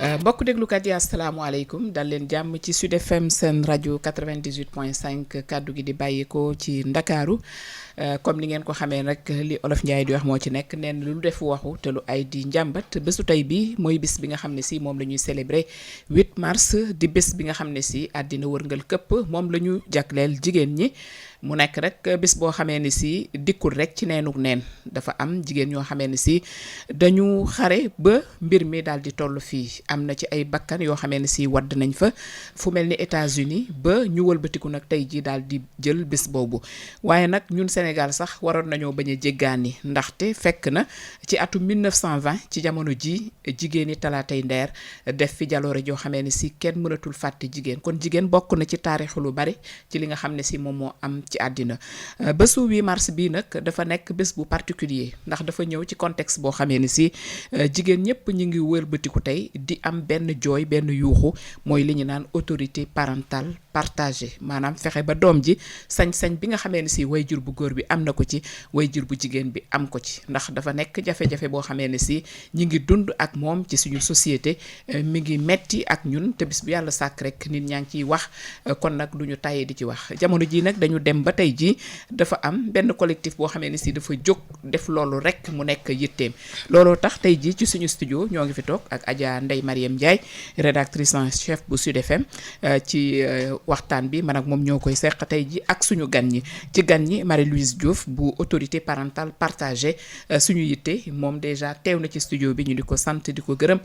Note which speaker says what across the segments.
Speaker 1: mbokk déglukat yi asalaamaaleykum dal leen jàmm ci Sud FM seen rajo 98.5 kàddu gi di bàyyeekoo ci Ndakaaru comme ni ngeen ko xamee rek li olof Njaay di wax moo ci nekk neen lu def waxu te lu ay di njàmbat bésu tey bi mooy bis bi nga xam ne si moom la ñuy célébrer 8 mars di bés bi nga xam ne si àddina wërngal këpp moom la ñu jagleel jigéen ñi. mu nekk rek bis boo xamee ni si dikkul rek ci neenuk neen dafa am jigéen ñoo xamee ni si dañu xare ba mbir mi daal di toll fii am na ci ay bakkan yoo xamee ni si wadd nañ fa fu mel ni États-Unis ba ñu wëlbatiku nag tey ji daal di jël bis boobu waaye nag ñun Sénégal sax waroon nañoo bañ a jéggaani ndaxte fekk na ci atum 1920 ci jamono ji jigéeni talaatay ndeer def fi jaloore joo xamee ni si kenn mënatul fàtte jigéen kon jigéen bokk na ci taarixu lu bari ci li nga xam ne si moom moo am ci àddina bésu 8 mars bii nag dafa nekk bés bu particulier ndax dafa ñëw ci contexte boo xamee ni si jigéen ñëpp ñu ngi wëlbatiku tey di am benn jooy benn yuuxu mooy li ñu naan autorité parentale partagée maanaam fexe ba doom ji sañ-sañ bi nga xamee ni si wayjur bu góor bi am na ko ci wayjur bu jigéen bi am ko ci ndax dafa nekk jafe-jafe boo xamee ni si ñi ngi dund ak moom ci suñu société mi ngi metti ak ñun te bis bu yàlla sàkk rek nit ñaa ngi ciy wax kon nag du ñu tàyyee di ci wax jamono ji nag dañu dem ba tey ji dafa am benn collectif boo xamee ni si dafa jóg def loolu rek mu nekk yitteem looloo tax tey ji ci suñu studio ñoo ngi fi toog ak Adja Ndeye Marième Ndiaye rédactrice en chef bu Sud FM ci waxtaan bi man ak moom ñoo koy seq tey ji ak suñu gan ñi ci gan ñi Marie-Louise Diouf bu autorité parentale partagée suñu yitte moom déjà teew na ci studio bi ñu di ko sant di ko gërëm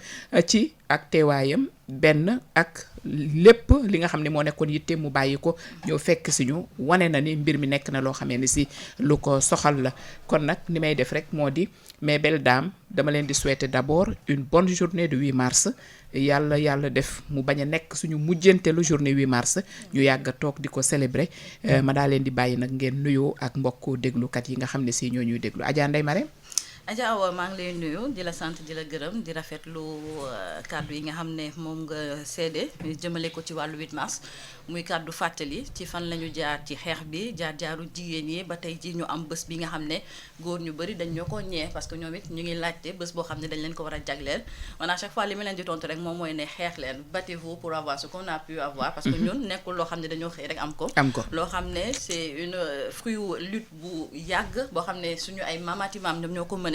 Speaker 1: ci ak teewaayam benn ak lépp li nga xam ne moo nekkoon yitte mu bàyyi ko ñëw fekk si ñu wane na ni mbir mi nekk na loo xamee ni si lu ko soxal la kon nag ni may def rek moo di mes belles dames dama leen di souhaiter d'abord une bonne journée de 8 mars yàlla def mu bañ a nekk suñu mujjanteelu journée 8 mars ñu yàgg a toog di ko célébrer ma daa leen di bàyyi nag ngeen nuyoo ak mbokku déglukat yi nga xam ne si ñoo ñuy déglu Adja Ndeye Marème.
Speaker 2: Adja Awa maa ngi lay nuyu di la sant di la gërëm di rafetlu kàddu yi nga xam ne moom nga seede jëmale ko ci wàllu 8 mars muy kàddu fàttali ci fan la ñu jaar ci xeex bi jaaru jigéen yi ba tey ji ñu am bés bi nga xam ne góor ñu bëri dañ ñoo ko ñee parce que ñoom it ñu ngi laajte bés boo xam ne dañ leen ko war a jagleel man à chaque fois li ma leen di tontu rek moom mooy ne xeex leen battez-vous pour avoir ce qu'on a pu avoir parce que ñun nekkul loo xam ne dañoo xëy rek am ko loo xam ne c'est une fruit lutte bu yàgg boo xam ne suñu ay mamati maam ñoom ñoo ko mëne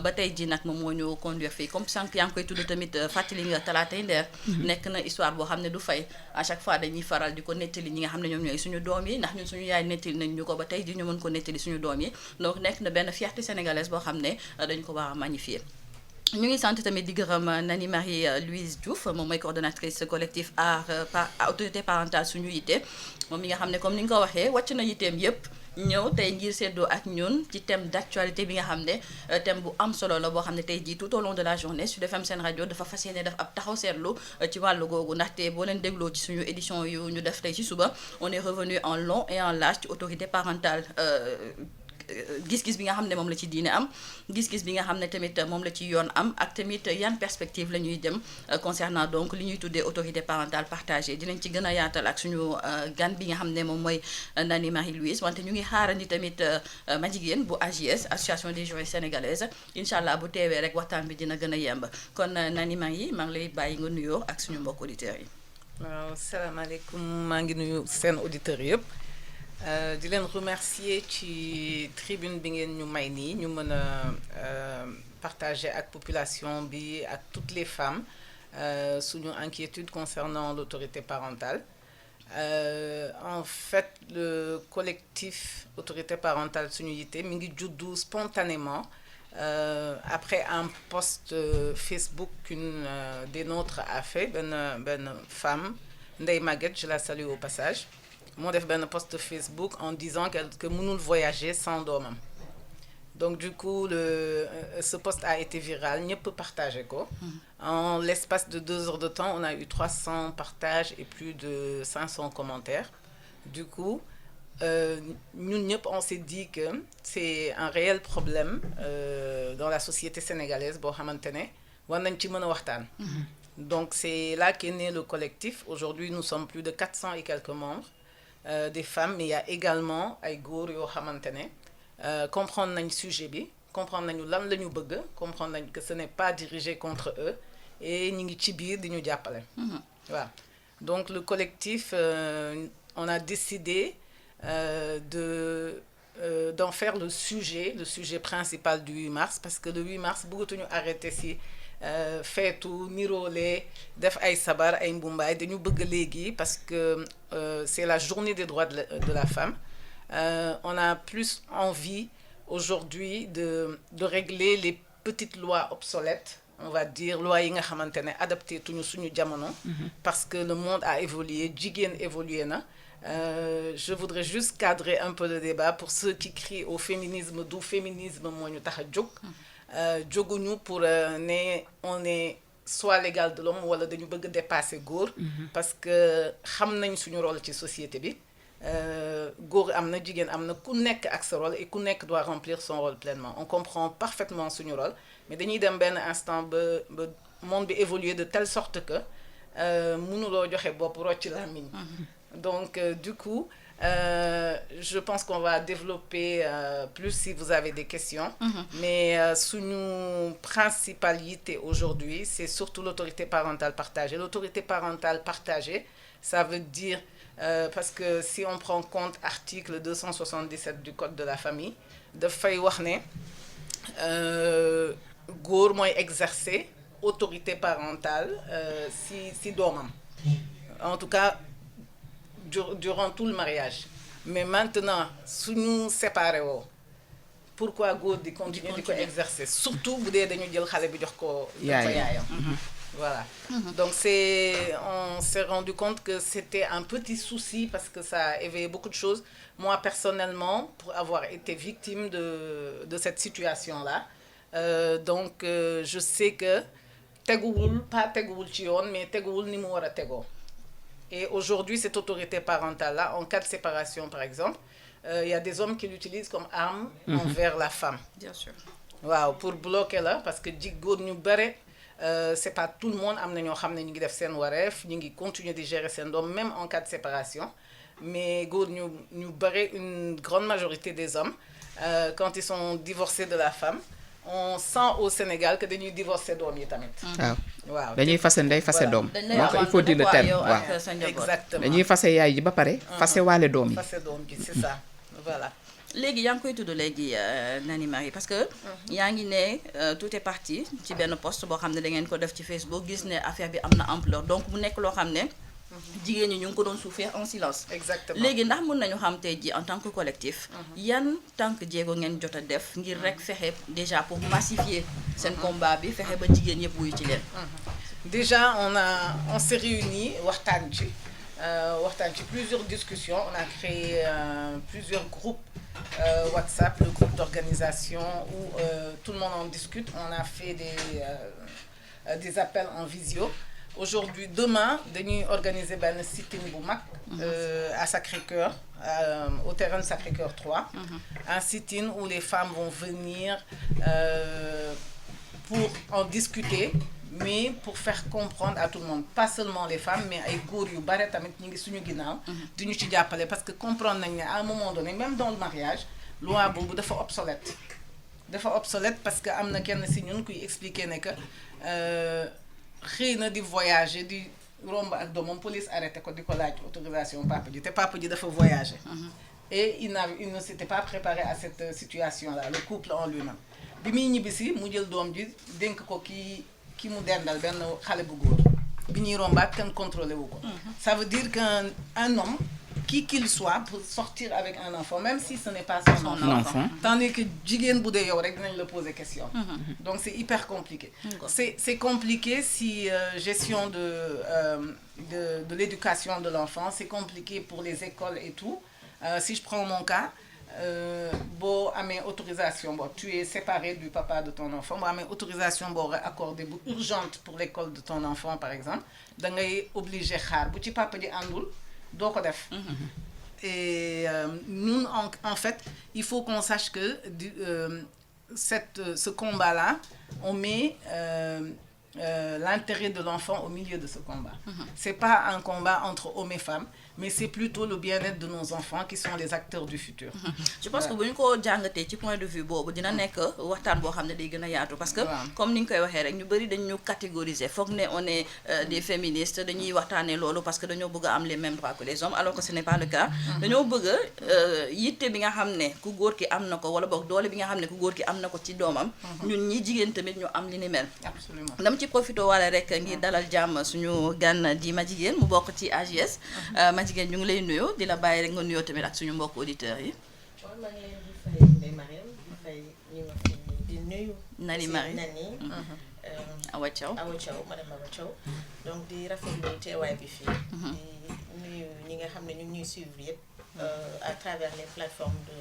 Speaker 2: ba tey ji nag moom moo ñu conduire fii comme sànq yaa ngi koy tudd tamit fàttali nga talaatay ndeer nekk na histoire boo xam ne du fay à chaque fois dañuy faral di ko nettali ñi nga xam ne ñoom ñooy suñu doom yi ndax ñun suñu yaay nettali nañ ñu ko ba tey ji ñu mën ko nettali suñu doom yi donc nekk na benn fierté sénégalaise boo xam ne dañ ko war a magnifier ñu ngi sant tamit di gërëm Nani Marie-Louise Diouf moom mooy coordonnatrice collectif autorité parentale suñu yitte moom mi nga xam ne comme ni nga ko waxee wàcc na yitteem yépp ñëw tey ngir seddoo ak ñun ci thème d'actualité bi nga xam ne thème bu am solo la boo xam ne tey jii tout au long de la journée Sud FM seen rajo dafa fas yéene def ab taxaw seetlu ci wàllu googu ndaxte boo leen dégloo ci suñu édition yu ñu def tey ci suba on est revenu en long et en large ci autorité parentale gis-gis bi nga xam ne moom la ci diine am gis-gis bi nga xam ne tamit moom la ci yoon am ak tamit yan perspective la ñuy dem concernant donc li ñuy tuddee autorité parentale partagée dinañ ci gën a yaatal ak suñu gan bi nga xam ne moom mooy Nani Marie-Louise wante ñu ngi xaarandi tamit ma jigéen bu AJS association des juristes sénégalaises incha allah bu teewee rek waxtaan bi dina gën a yemb kon Nani Marie maa ngi lay bàyyi nga nuyoo ak suñu mbokk auditeurs yi.
Speaker 3: waaw salaamaaleykum maa ngi nuyu seen auditeurs yëpp. di leen remercier ci tribune bi ngeen ñu may nii ñu mën a partager ak population bi ak toutes les femmes suñu inquiétude concernant l'autorité parentale. En fait le collectif autorité parentale suñu yitte mi ngi juddu spontanément après un post Facebook qu'une des nôtres a fait benn femme Ndeye Maguette je la salue au passage moo def benn post Facebook en disant que mënul voyager sans doomam donc du coup ce post a été viral ñëpp partagé ko en l'espace de 2 heures de temps on a eu 300 partages et plus de 500 commentaires du coup ñun ñëpp on s'est dit que c'est un réel problème dans la société sénégalaise boo xamante ne war nañ ci mën a waxtaan donc c'est là qu'est né le collectif aujourd'hui nous sommes plus de 400 et quelques membres des femmes mais il y a également ay góor yoo xamante ne comprendre nañ sujet bi comprendre nañu lan la ñu bëgg comprendre nañ que ce n'est pas dirigé contre eux et ñi ngi ci biir di ñu jàppale. Voilà. Donc le collectif, on a décidé d'en faire le sujet principal du 8 mars, parce que le 8 mars bëggatuñu arrêté si feetu niroole def ay sabar ay mbumbaay dañu bëgg léegi parce que c'est la journée des droits de la femme. On a plus envie aujourd'hui de régler les petites lois obsolètes, on va dire lois yi nga xamante ne adapté tuñu suñu jamono, parce que le monde a évolué, jigéen évolué na. Je voudrais juste cadrer un peu le débat pour ceux qui crient au féminisme du féminisme moo ñu tax a jóg. Jóguñu pour ne on est soit l'égal de l'homme wala dañu bëgg dépasser góor, parce que xam nañ suñu rôle ci société bi. Góor am na jigéen am na ku nekk ak sa rôle et ku nekk doit remplir son rôle pleinement. On comprend parfaitement suñu rôle, mais dañuy dem benn instant ba monde bi évoluer de telle sorte que mënuloo joxe bopp rocc làmmiñ. Donc du coup je pense qu'on va développer plus si vous avez des questions. Mais suñu principalité aujourd'hui, c'est surtout l'autorité parentale partagée. L'autorité parentale partagée, ça veut dire parce que si on prend compte article 277 du code de la famille, dafay wax ne góor mooy exercer autorité parentale si doomam, en tout cas durant tout le mariage. Mais maintenant suñu séparé woo, pourquoi góor di continuer di ko exercer, surtout bu dee dañu jël xale bi jox ko yaayam. Voilà. Donc on s'est rendu compte que c'était un petit souci parce que ça a éveillé beaucoup de choses. Moi personnellement, pour avoir été victime de cette situation-là, donc je sais que pas teguwul ci yoon, mais teguwul ni mu war a tegoo. Et aujourd'hui, cette autorité parentale-là, en cas de séparation par exemple, il y a des hommes qui l'utilisent comme arme envers la femme.
Speaker 2: Bien sûr.
Speaker 3: Waaw, pour bloquer la, parce que góor ñu bare c'est pas tout le monde, am na ñoo xam ne ñu ngi def seen wareef, ñu ngi continuer de gérer seen doom même en cas de séparation, mais góor ñu bare, une grande majorité des hommes quand ils sont divorcés de la femme, on sent au Sénégal que dañuy divorcer doom yi tamit. Waaw
Speaker 1: dañuy fase ndey fase doom.
Speaker 2: donc
Speaker 1: il faut dire le terme waaw.
Speaker 3: Exactement.
Speaker 1: dañuy fase yaay ji ba pare. fase waale doom yi.
Speaker 3: Fase doom ji, c'est ça. Voilà.
Speaker 2: léegi yaa ngi koy tudd léegi Nani Marie, parce que yaa ngi ne tout est parti ci benn post boo xam ne da ngeen ko def ci Facebook, gis ne affaire bi am na ampleur, donc mu nekk loo xam ne jigéen ñi ñu ngi ko doon souffrir en silence.
Speaker 3: Exactement.
Speaker 2: léegi ndax mën nañu xam tey ji en tant que collectif yan tànk jéego ngeen jot a def ngir rek fexe déjà pour massifier seen combat bi, fexe ba jigéen yëpp wuyu ci leen.
Speaker 3: Déjà on s'est réunis waxtaan ci plusieurs discussions, on a créé plusieurs groupes WhatsApp, le groupe d'organisation où tout le monde en discute. On a fait des appels en visio. Aujourd'hui, demain, dañuy organiser benn sit-in bu mag à Sacré-Cœur, au terrain de Sacré-Cœur 3. Un sit-in où les femmes vont venir pour en discuter, mais pour faire comprendre à tout le monde, pas seulement les femmes, mais ay góor yu bare tamit ñi ngi suñu ginnaaw di ñu ci jàppale, parce que comprendre nañ ne à un moment donné, même dans le mariage, loi boobu dafa obsolète parce que am na kenn si ñun kuy expliquer ne que xëy na di voyager di romb ak doomam, police arrêté ko di ko laaj autorisation papa ji, te papa ji dafa voyager. Et il ne s'était pas préparé à cette situation-là, le couple en lui-même. Bi muy ñibbisi mu jël doom ji dénk ko ki mu dendal benn xale bu góor bi ñuy rombaat kenn contrôlé wu ko. Ça veut dire qu'un homme, qui qu'il soit, pour sortir avec un enfant, même si ce n'est pas son enfant, tandis que jigéen bu dee yow rek dinañ la poser question. Donc c'est hyper compliqué. C'est compliqué si gestion de l'éducation de l'enfant, c'est compliqué pour les écoles et tout. Si je prends mon cas, boo amee autorisation, tu es séparé du papa de ton enfant, boo amee autorisation boo accordée bu urgente pour l'école de ton enfant par exemple, da ngay obligé xaar bu ci papa ji àndul doo ko def. Et nous en fait il faut qu'on sache que ce combat-là on met l'intérêt de l'enfant au milieu de ce combat. C'est pas un combat entre hommes et femmes, mais c'est plutôt le bien-être de nos enfants qui sont les acteurs du futur.
Speaker 2: Je pense que bu ñu ko jàngatee ci point de vue boobu dina nekk waxtaan boo xam ne day gën a yaatu parce que comme ni nga koy waxee rek ñu bëri dañ ñu catégoriser foog ne on est des féministes dañuy waxtaanee loolu parce que dañoo bëgg a am les mêmes droits que les hommes alors que ce n'est pas le cas. dañoo bëgg a yitte bi nga xam ne ku góor ki am na ko wala boog doole bi nga xam ne ku góor ki am na ko ci doomam. ñun ñi jigéen tamit ñu am li ni mel.
Speaker 3: Absolument.
Speaker 2: dama ci profité wala rek ngir dalal jàmm suñu gan di Madjiguène mu bokk ci AJS. Madjiguène ñu ngi lay nuyu di la bàyyi rek nga nuyoo tamit ak suñu mbokk auditeurs yi.
Speaker 4: waaw maa ngi leen di fay Ndeye Mariam di fay ñu ma fi di nuyu.
Speaker 2: Nani Marie
Speaker 4: Nani.
Speaker 2: Awa Thiaw
Speaker 4: madame Awa Thiaw donc di rafetlu teewaay bi fii. di nuyu ñi nga xam ne ñu ngi ñuy suivre yëpp. À travers les plateformes de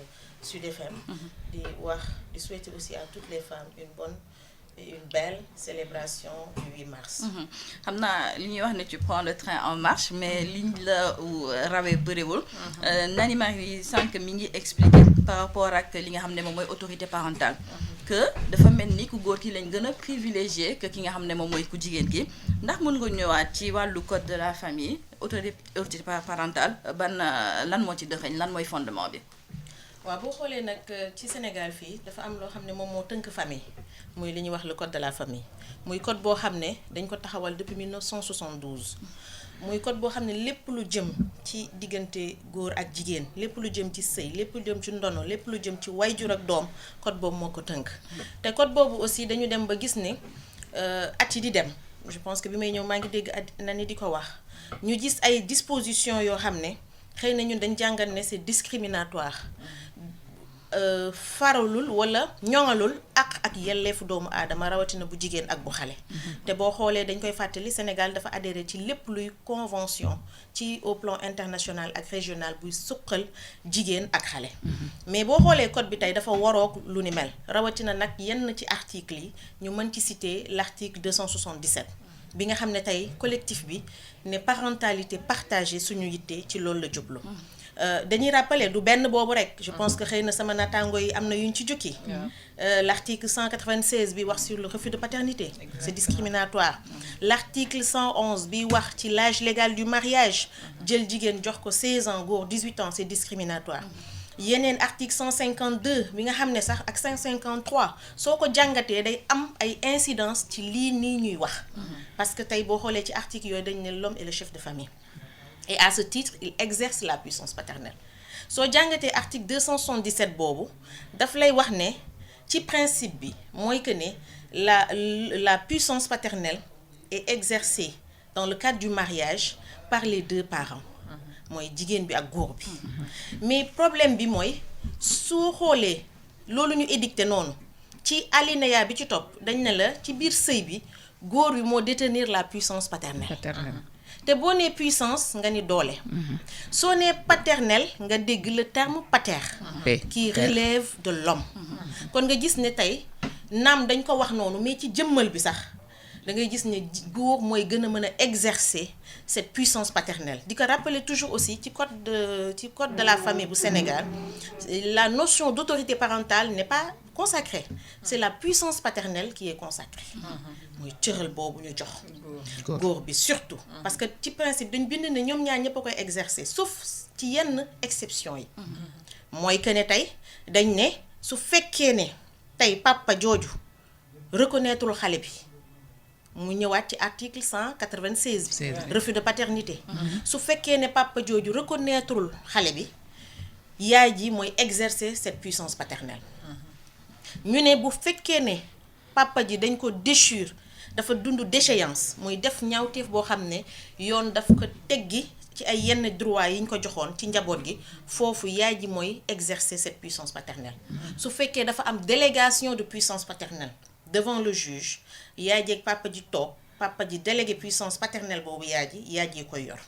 Speaker 4: Sud FM. di souhaiter aussi à toutes les femmes une bonne et une belle célébration du 8 mars.
Speaker 2: xam naa li ñuy wax ne tu prends le train en marche mais liñ la rawee bëriwul. Nani Marie sànq mi ngi expliquer par rapport ak li nga xam ne moom mooy autorité parentale. que dafa mel ni ku góor ki lañ gën a privilégié que ki nga xam ne moom mooy ku jigéen ki ndax mën nga ñëwaat ci wàllu code de la famille autorité parentale lan moo ci dëxëñ lan mooy fondement bi.
Speaker 4: waaw boo xoolee nag ci Sénégal fii dafa am loo xam ne moom moo tënk famille muy li ñuy wax le code de la famille muy code boo xam ne dañ ko taxawal depuis 1972 muy code boo xam ne lépp lu jëm ci diggante góor ak jigéen lépp lu jëm ci sëy lépp lu jëm ci ndono lépp lu jëm ci wayjur ak doom code boobu moo ko tënk te code boobu aussi dañu dem ba gis ne at yi di dem je pense que bi may ñëw maa ngi dégg Nani di ko wax ñu gis ay dispositions yoo xam ne xëy na ñun dañ jàngal ne c'est discriminatoire faralul wala ñoŋalul ak yelleefu doomu aadama rawatina bu jigéen ak bu xale. te boo xoolee dañ koy fàttali Sénégal dafa adhéré ci lépp luy convention ci au plan international ak régional buy suqal jigéen ak xale. mais boo xoolee code bi tey dafa waroog lu ni mel rawatina nag yenn ci articles yi ñu mën ci citer l'article 277. bi nga xam ne tey collectif bi ne parentalité partagée suñu yitte ci loolu la jublu. dañuy rappeler du benn boobu rek je pense que xëy na sama naataango yi am na yuñ ci jukki. L'article 196 bi wax sur le refus de paternité. C'est discriminatoire. L'article 111 bi wax ci l'âge légal du mariage jël jigéen jox ko 16 ans góor 18 ans c'est discriminatoire. yeneen article 152 bi nga xam ne sax ak 553 soo ko jàngatee day am ay incidence ci lii nii ñuy wax. parce que tey boo xoolee ci article yooyu dañ ne l'homme est le chef de famille. et à ce titre il exerce la puissance paternelle soo jàngatee article 277 boobu daf lay wax ne ci principe bi mooy que ne la puissance paternelle est exercée dans le cadre du mariage par les deux parents mooy jigéen bi ak góor bi mais problème bi mooy soo xoolee loolu ñu édicté noonu ci alinéa bi ci topp dañ ne la ci biir sëy bi góor bi moo détenir la puissance paternelle. te boo nee puissance nga ni doole. soo nee paternel nga dégg le terme pater. qui relève de l'homme. kon nga gis ne tey naam dañ ko wax noonu mais ci jëmmal bi sax da ngay gis ne góor mooy gën a mën a exercer cette puissance paternelle di ko rappeler toujours aussi ci code de la famille bu Sénégal la notion d'autorité parentale n'est pas consacrée c'est la puissance paternelle qui est consacrée. mooy cëral boobu ñu jox góor bi surtout parce que ci principe dañ bind ne ñoom ñaar ñëpp a koy exercer sauf ci yenn exception yi mooy que ne tey dañ ne su fekkee ne tey papa jooju reconnaître xale bi mu ñëwaat ci article 196 refus de paternité su fekkee ne papa jooju reconnaître xale bi yaay ji mooy exercer cette puissance paternelle ñu ne bu fekkee ne papa ji dañ ko déchure dafa dund déchéance muy def ñaawteef boo xam ne yoon daf ko teggi ci ay yenn droit yi ñu ko joxoon ci njaboot gi foofu yaay ji mooy exercer cette puissance paternelle su fekkee dafa am délégation de puissance paternelle devant le juge yaay ji ak papa ji toog papa ji délégué puissance paternelle boobu yaay ji koy yor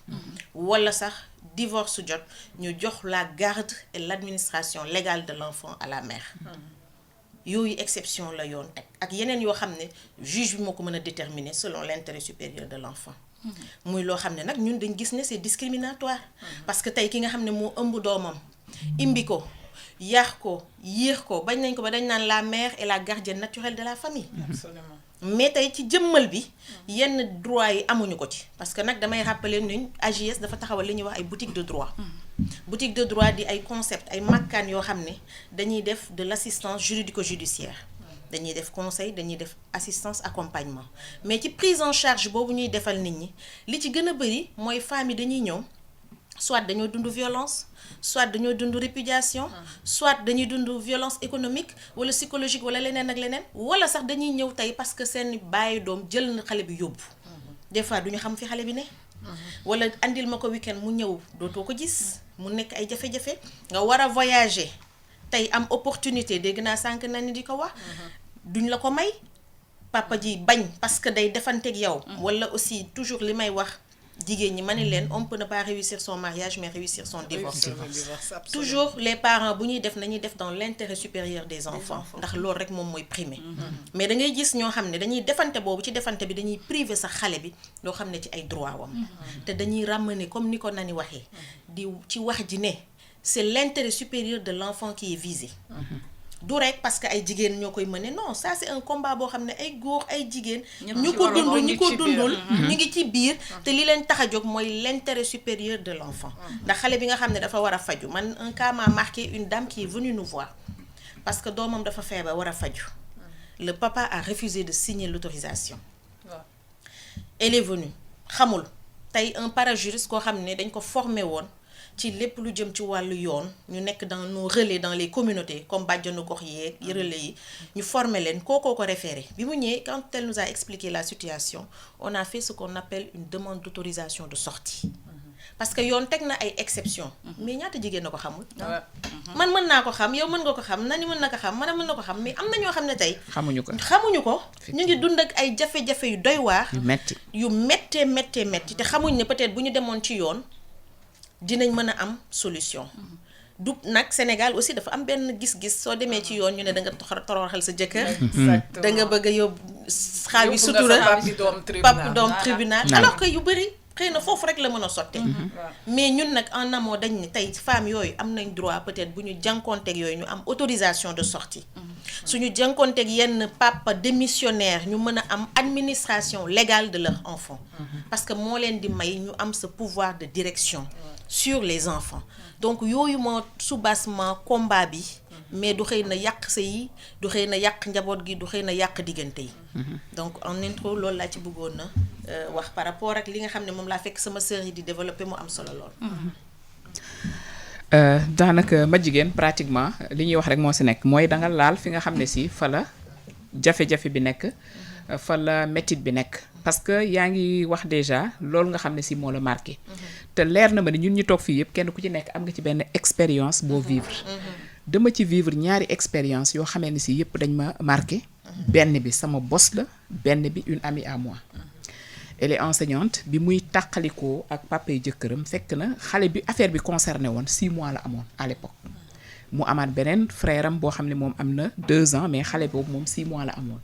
Speaker 4: wala sax divorce jot ñu jox la garde et l'administration légale de l'enfant à la mère yooyu exception la yoon teg ak yeneen yoo xam ne juge bi moo ko mën a déterminer selon l'intérêt supérieur de l'enfant muy loo xam ne nag ñun dañ gis ne c'est discriminatoire parce que tey ki nga xam ne moo ëmb doomam imbi ko yar ko yiir ko bañ nañ ko ba dañ naan la mère est la gardienne naturelle de la famille.
Speaker 3: Absolument.
Speaker 4: mais tey ci jëmmal bi yenn droit yi amuñu ko ci parce que nag damay rappeler ni AJS dafa taxawal li ñuy wax ay boutique de droit boutique de droit di ay concept ay makkaan yoo xam ne dañuy def de l'assistance juridico-judiciaire dañuy def conseil dañuy def assistance accompagnement mais ci prise en charge boobu ñuy defal nit ñi li ci gën a bëri mooy femmes yi dañuy ñëw soit dañoo dund violence soit dañoo dund répudiation soit dañuy dund violence économique wala psychologique wala leneen ak leneen wala sax dañuy ñëw tey parce que seen bàyyi doom jël na xale bi yóbbu des fois duñu xam fi xale bi ne wala andil ma ko week-end mu ñëw dootoo ko gis mu nekk ay jafe-jafe nga war a voyager tey am opportunité dégg naa sànq na ni di ko wax duñ la ko may papa ji bañ parce que day defanteeg yow wala aussi toujours li may wax jigéen ñi ma ne leen on peut ne pas réussir son mariage mais réussir son divorce toujours les parents bu ñuy def nañuy def dans l'intérêt supérieur des enfants ndax loolu rek moom mooy primer mais da ngay gis ñoo xam ne dañuy defante boobu ci defante bi dañuy priver sax xale bi loo xam ne ci ay droit wam te dañuy ramener comme ni ko Nani waxee di ci wax ji ne c'est l'intérêt supérieur de l'enfant qui est visé du rek parce que ay jigéen ñoo koy mëne non ça c'est un combat boo xam ne ay góor ay jigéen ñu ko dund ñu ko dundul ñu ngi ci biir te li leen tax a jóg mooy l'intérêt supérieur de l'enfant ndax xale bi nga xam ne dafa war a faju man un cas m'a marqué une dame qui est venue nous voir parce que doomam dafa feebar war a faju le papa a refusé de signer l'autorisation elle est venue xamul tey un parajuriste koo xam ne dañ ko formé woon ci lépp lu jëm ci wàllu yoon ñu nekk dans nos relais dans les communautés comme bàjjanu gox yeeg relais yi ñu former leen kookoo ko référé bi mu ñëwee quand elle nous a expliqué la situation on a fait ce qu'on appelle une demande d'autorisation de sortie parce que yoon teg na ay exceptions mais ñaata jigéen na ko xamul man mën naa ko xam yow mën nga ko xam Nani mën na ko xam man mën na ko xam mais am na ñoo xam ne tey xamuñu ko ñu ngi dund ak ay jafe-jafe yu doy waar yu méttee te xamuñ ne peut-être bu ñu demoon ci yoon dinañ mën a am solution du nag Sénégal aussi dafa am benn gis-gis soo demee ci yoon ñu ne da nga toroxal sa jëkkër da nga bëgg a yóbbu xaawi sutura pap doom tribunal alors que yu bëri xëy na foofu rek la mën a sotte mais ñun nag en amont dañ ni tey femmes yooyu am nañ droit peut-être bu ñu jànkonteeg yooyu ñu am autorisation de sortie suñu jànkonteeg yenn papa démissionnaire ñu mën a am administration légale de leur enfant parce que moo leen di may ñu am ce pouvoir de direction sur les enfants donc yooyu moo soubassement combat bi mais du xëy na yàq sa yi du xëy na yàq njaboot gi du xëy na yàq diggante yi donc en intro loolu laa ci bëggoon na wax par rapport ak li nga xam ne moom laa fekk sama sœur yi di développer mu am solo lool
Speaker 1: daanaka ma jigéen pratiquement li ñuy wax rek moo si nekk mooy da nga laal fi nga xam ne si fa la jafe-jafe bi nekk fa la métit bi nekk parce que yaa ngi wax déjà loolu nga xam ne si moo la marqué te leer na ma ne ñun ñu toog fii yëpp kenn ku ci nekk am nga ci benn expérience boo vivre dama ci vivre ñaari expérience yoo xamee ne si yëpp dañ ma marqué benn bi sama boss la benn bi une amie à moi elle est enseignante bi muy tàqalikoo ak papa yi jëkkëram fekk na xale bi affaire bi concerné woon 6 mois la amoon à l'époque mu amaat beneen frère am boo xam ne moom am na 2 ans mais xale boobu moom 6 mois la amoon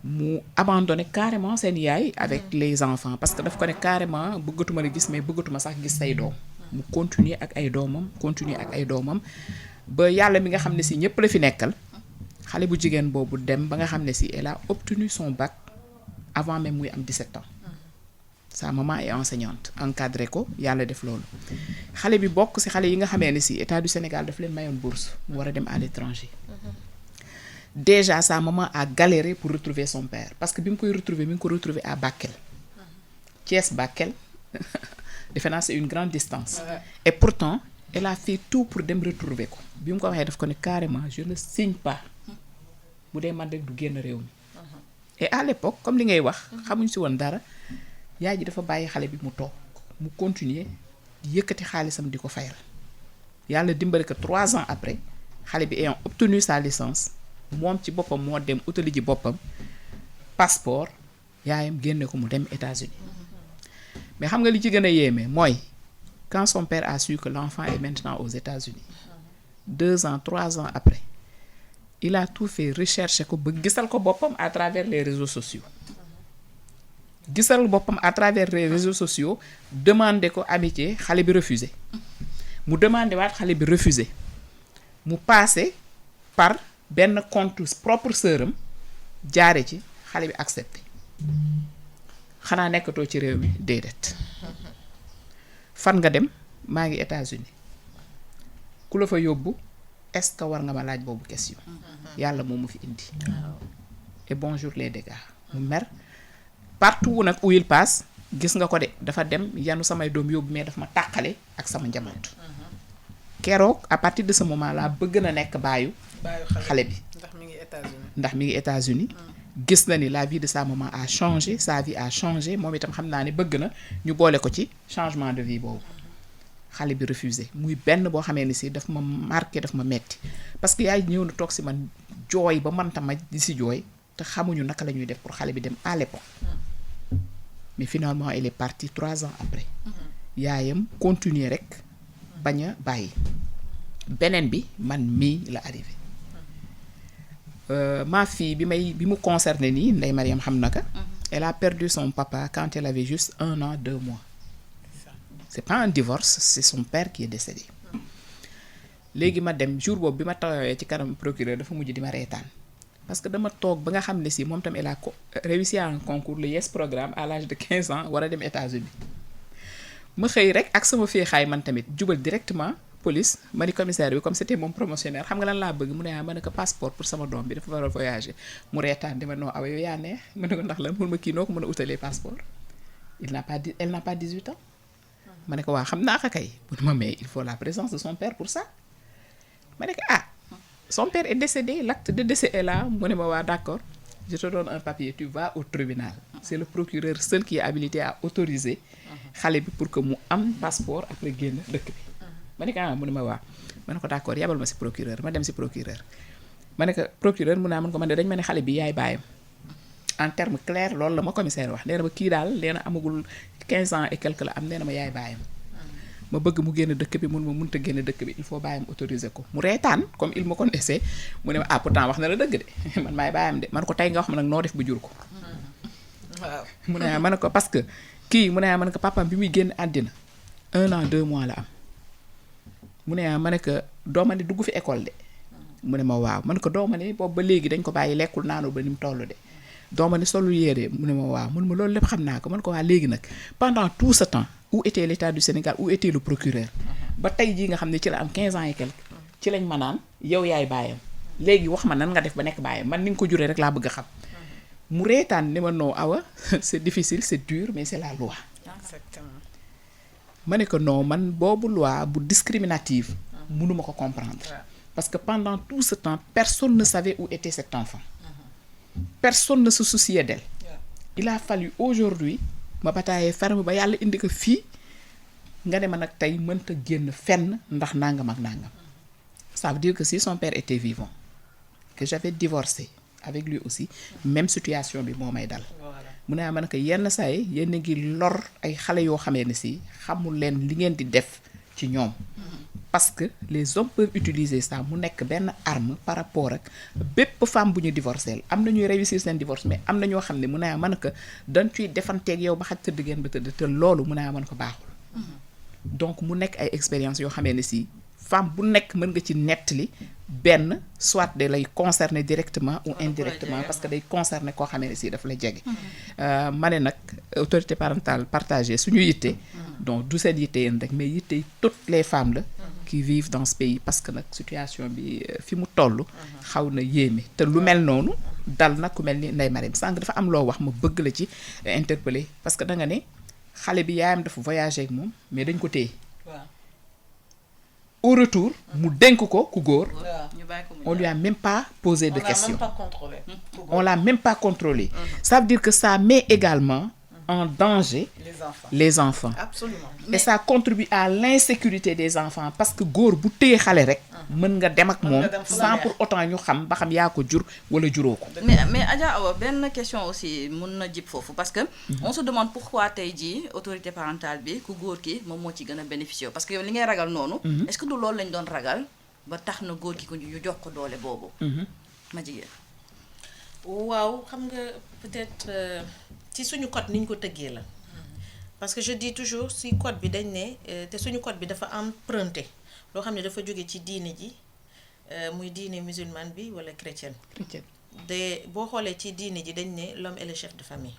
Speaker 1: mu abandonné carrément seen yaay avec les enfants parce que daf ko ne carrément bëggatuma la gis mais bëggatuma sax gis say doom mu continuer ak ay doomam ba yàlla mi nga xam ne si ñëpp la fi nekkal xale bu jigéen boobu dem ba nga xam ne si elle a obtenu son bac avant même muy am 17 ans sa maman est enseignante encadré ko yàlla def loolu xale bi bokk si xale yi nga xamee ne si état du Sénégal daf leen mayoon bourse mu war a dem à l'étranger déjà sa maman a galéré pour retrouver son père parce que bi mu koy retrouver mi ngi ko retrouver à Bakel Thiès Bakel defe naa c'est une grande distance et pourtant elle a fait tout pour dem retrouver ko bi mu ko waxee daf ko ne carrément je ne signe pas bu dee man rek du génn réew mi et à l'époque comme li ngay wax xamuñ si woon dara yaay ji dafa bàyyi xale bi mu toog mu continuer di yëkkati xaalisam di ko fayal yàlla dimbali ko 3 ans après xale bi ayant obtenu sa licence moom ci boppam moo dem utali ji boppam passeport yaayam génne ko mu dem États-Unis mais xam nga li ci gën a yéeme mooy quand son père a su que l'enfant est maintenant aux États-Unis 2 ans 3 ans après il a tout fait rechercher ko ba gisal ko boppam à travers les réseaux sociaux demander ko amitié xale bi refusé mu demandé waat xale bi refusé mu passé par benn compte propre sœuram jaare ci xale bi accepté xanaa nekkatoo ci réew mi déedéet fan nga dem maa ngi États-Unis ku la fa yóbbu est-ce que war nga ma laaj boobu question yàlla moo mu fi indi et bonjour les dégâts mu mer partout nag où il passe gis nga ko de dafa dem yanu samay doom yóbbu mais daf ma tàqale ak sama njaboot keroog à partir de ce moment là bëgg na nekk baayu xale bi ndax mi ngi États-Unis gis na ni la vie de sa maman a changé sa vie a changé moom itam xam naa ne bëgg na ñu boole ko ci changement de vie boobu xale bi refusé muy benn boo xamee ni si daf ma marqué daf ma metti parce que yaay ñëw na toog si man jooy ba man tamit di si jooy te xamuñu naka la ñuy def pour xale bi dem à l'époque mais finalement elle est partie 3 ans après yaayam continuer rek bañ a bàyyi beneen bi man mii la arrivé ma fille bi mu concerné nii Ndeye Mariam xam na ka elle a perdu son papa quand elle avait juste 1 an 2 mois c'est pas un divorce c'est son père qui est décédé léegi ma dem jour boobu bi ma taxawee ci kanam procureur dafa mujj di ma reetaan parce que dama toog ba nga xam ne si moom tam elle a réussi à un concours le YES programme à l'âge de 15 ans war a dem États-Unis ma xëy rek ak sama féexaay man tamit jubal directement police ma ni commissaire bi comme c'était mon promotionnaire xam nga lan laa bëgg mu ne ma ne ko passeport pour sama doom bi dafa war a voyager mu reetaan di ma noo awa yow yaa neex ma ne ko ndax lan mun ma kii noo ko mën a utalee passeport elle n'a pas 18 ans ma ne ko waa xam naa ko kay mu ne ma mais il faut la présence de son père pour ça ma ne ko son père est décédé l'acte de décès est là mu ne ma waa d'accord je te donne un papier tu vas au tribunal c'est le procureur seul qui est habilité à autoriser xale bi pour que mu am passeport après génn dëkk bi ma ne ko mu ne ma waa ma ne ko d'accord yabal ma si procureur ma dem si procureur ma ne ko procureur mun naa mën ko man de dañ ma ne xale bi yaay baayam en terme clair loolu la ma commissaire wax nee na ma kii daal nee na amagul 15 ans et quelque la am nee na ma yaay baayam ma bëgg mu génn dëkk bi mun ma mënta génn dëkk bi il faut baayam autoriser ko mu reetaan comme il me connaissait mu ne ma pourtant wax na la dëgg de man maay baayam de man ko tey nga wax ma nag noo def bu jur ko waaw mu ne ma ne ko parce que kii mu ne ma ne ko papaam bi muy génn àddina 1 an 2 mois la am mu ne ma ne ko dooma ne dugg fi école de mu ne ma waaw man ko dooma ne boobu ba léegi dañ ko bàyyi lekkul naanul ba ni mu toll de dooma ne solu yére mu ne ma waaw mun ma loolu lépp xam naa ko man ko waa léegi nag pendant tout ce temps où était l'État du Sénégal où était le procureur ba tey jii nga xam ne ci la am 15 ans et quelque ci lañ ma naan yow yaay baayam léegi wax ma nan nga def ba nekk baayam man ni nga ko juree rek laa bëgg a xam mu reetaan ni ma noo awa c'est difficile c'est dur mais c'est la loi
Speaker 3: exactement
Speaker 1: ma ne ko non man boobu loi bu discriminative mënuma ko comprendre parce que pendant tout ce temps personne ne savait où était cet enfant personne ne se souciait d'elle il a fallu aujourd'hui ma bataayee ferme ba yàlla indi ko fii nga ne ma nag tey mënta génn fenn ndax nangam ak nangam ça veut dire que si son père était vivant que j'avais divorcé avec lui aussi même situation bi moo may dal mu ne ma ne ko yenn saa yi yéen a ngi lor ay xale yoo xamee ne si xamul leen li ngeen di def ci ñoom parce que les hommes peuvent utiliser ça mu nekk benn arme par rapport ak bépp femme bu ñu divorcé am na ñuy réussir seen divorce mais am na ñoo xam ne mu ne ma ne ko dañ ciy defanteeg yow ba xaj tëdd ngeen ba tëdd te loolu mu ne ma ne ko baaxul donc mu nekk ay expérience yoo xamee ne si femme bu nekk mën nga ci nettali benn soit de lay concerner directement ou indirectement parce que day concerner koo xamee ne si daf la jege ma ne nag autorité parentale partagée suñu yitte donc du seen yitte yéen rek mais yitte toutes les femmes la qui vivent dans ce pays parce que nag situation bi fi mu toll xaw na yéeme te lu mel noonu dal nag ku mel ni Ndeye Mariam sànq dafa am loo wax ma bëgg la ci interpeller parce que da nga ne xale bi yaayam dafa voyager ak moom mais dañ ko téye au retour mu dénk ko ku góor on lui a même pas posé de questions on l'a même pas contrôlé ça veut dire que ça met également en danger les enfants
Speaker 3: absolument
Speaker 1: et ça contribue à l'insécurité des enfants parce que góor bu téye xale rek mën nga dem ak moom sans pour autant ñu xam ba xam yaa ko jur wala juróo ko
Speaker 2: mais Adja Awa benn question aussi mun na jib foofu parce que on se demande pourquoi tey jii autorité parentale bi ku góor ki moom moo ci gën a bénéficier parce que yow li ngay ragal noonu est-ce que du loolu lañ doon ragal ba tax na góor ki ko ñu jox ko doole boobu ma jigéen
Speaker 4: waaw xam nga peut-être ci suñu code ni ñu ko tëggee la parce que je dis toujours si code bi dañ ne te suñu code bi dafa emprunté loo xam ne dafa jóge ci diine ji muy diine musulmane bi wala chrétienne boo xoolee ci diine ji dañ ne l'homme est le chef de famille.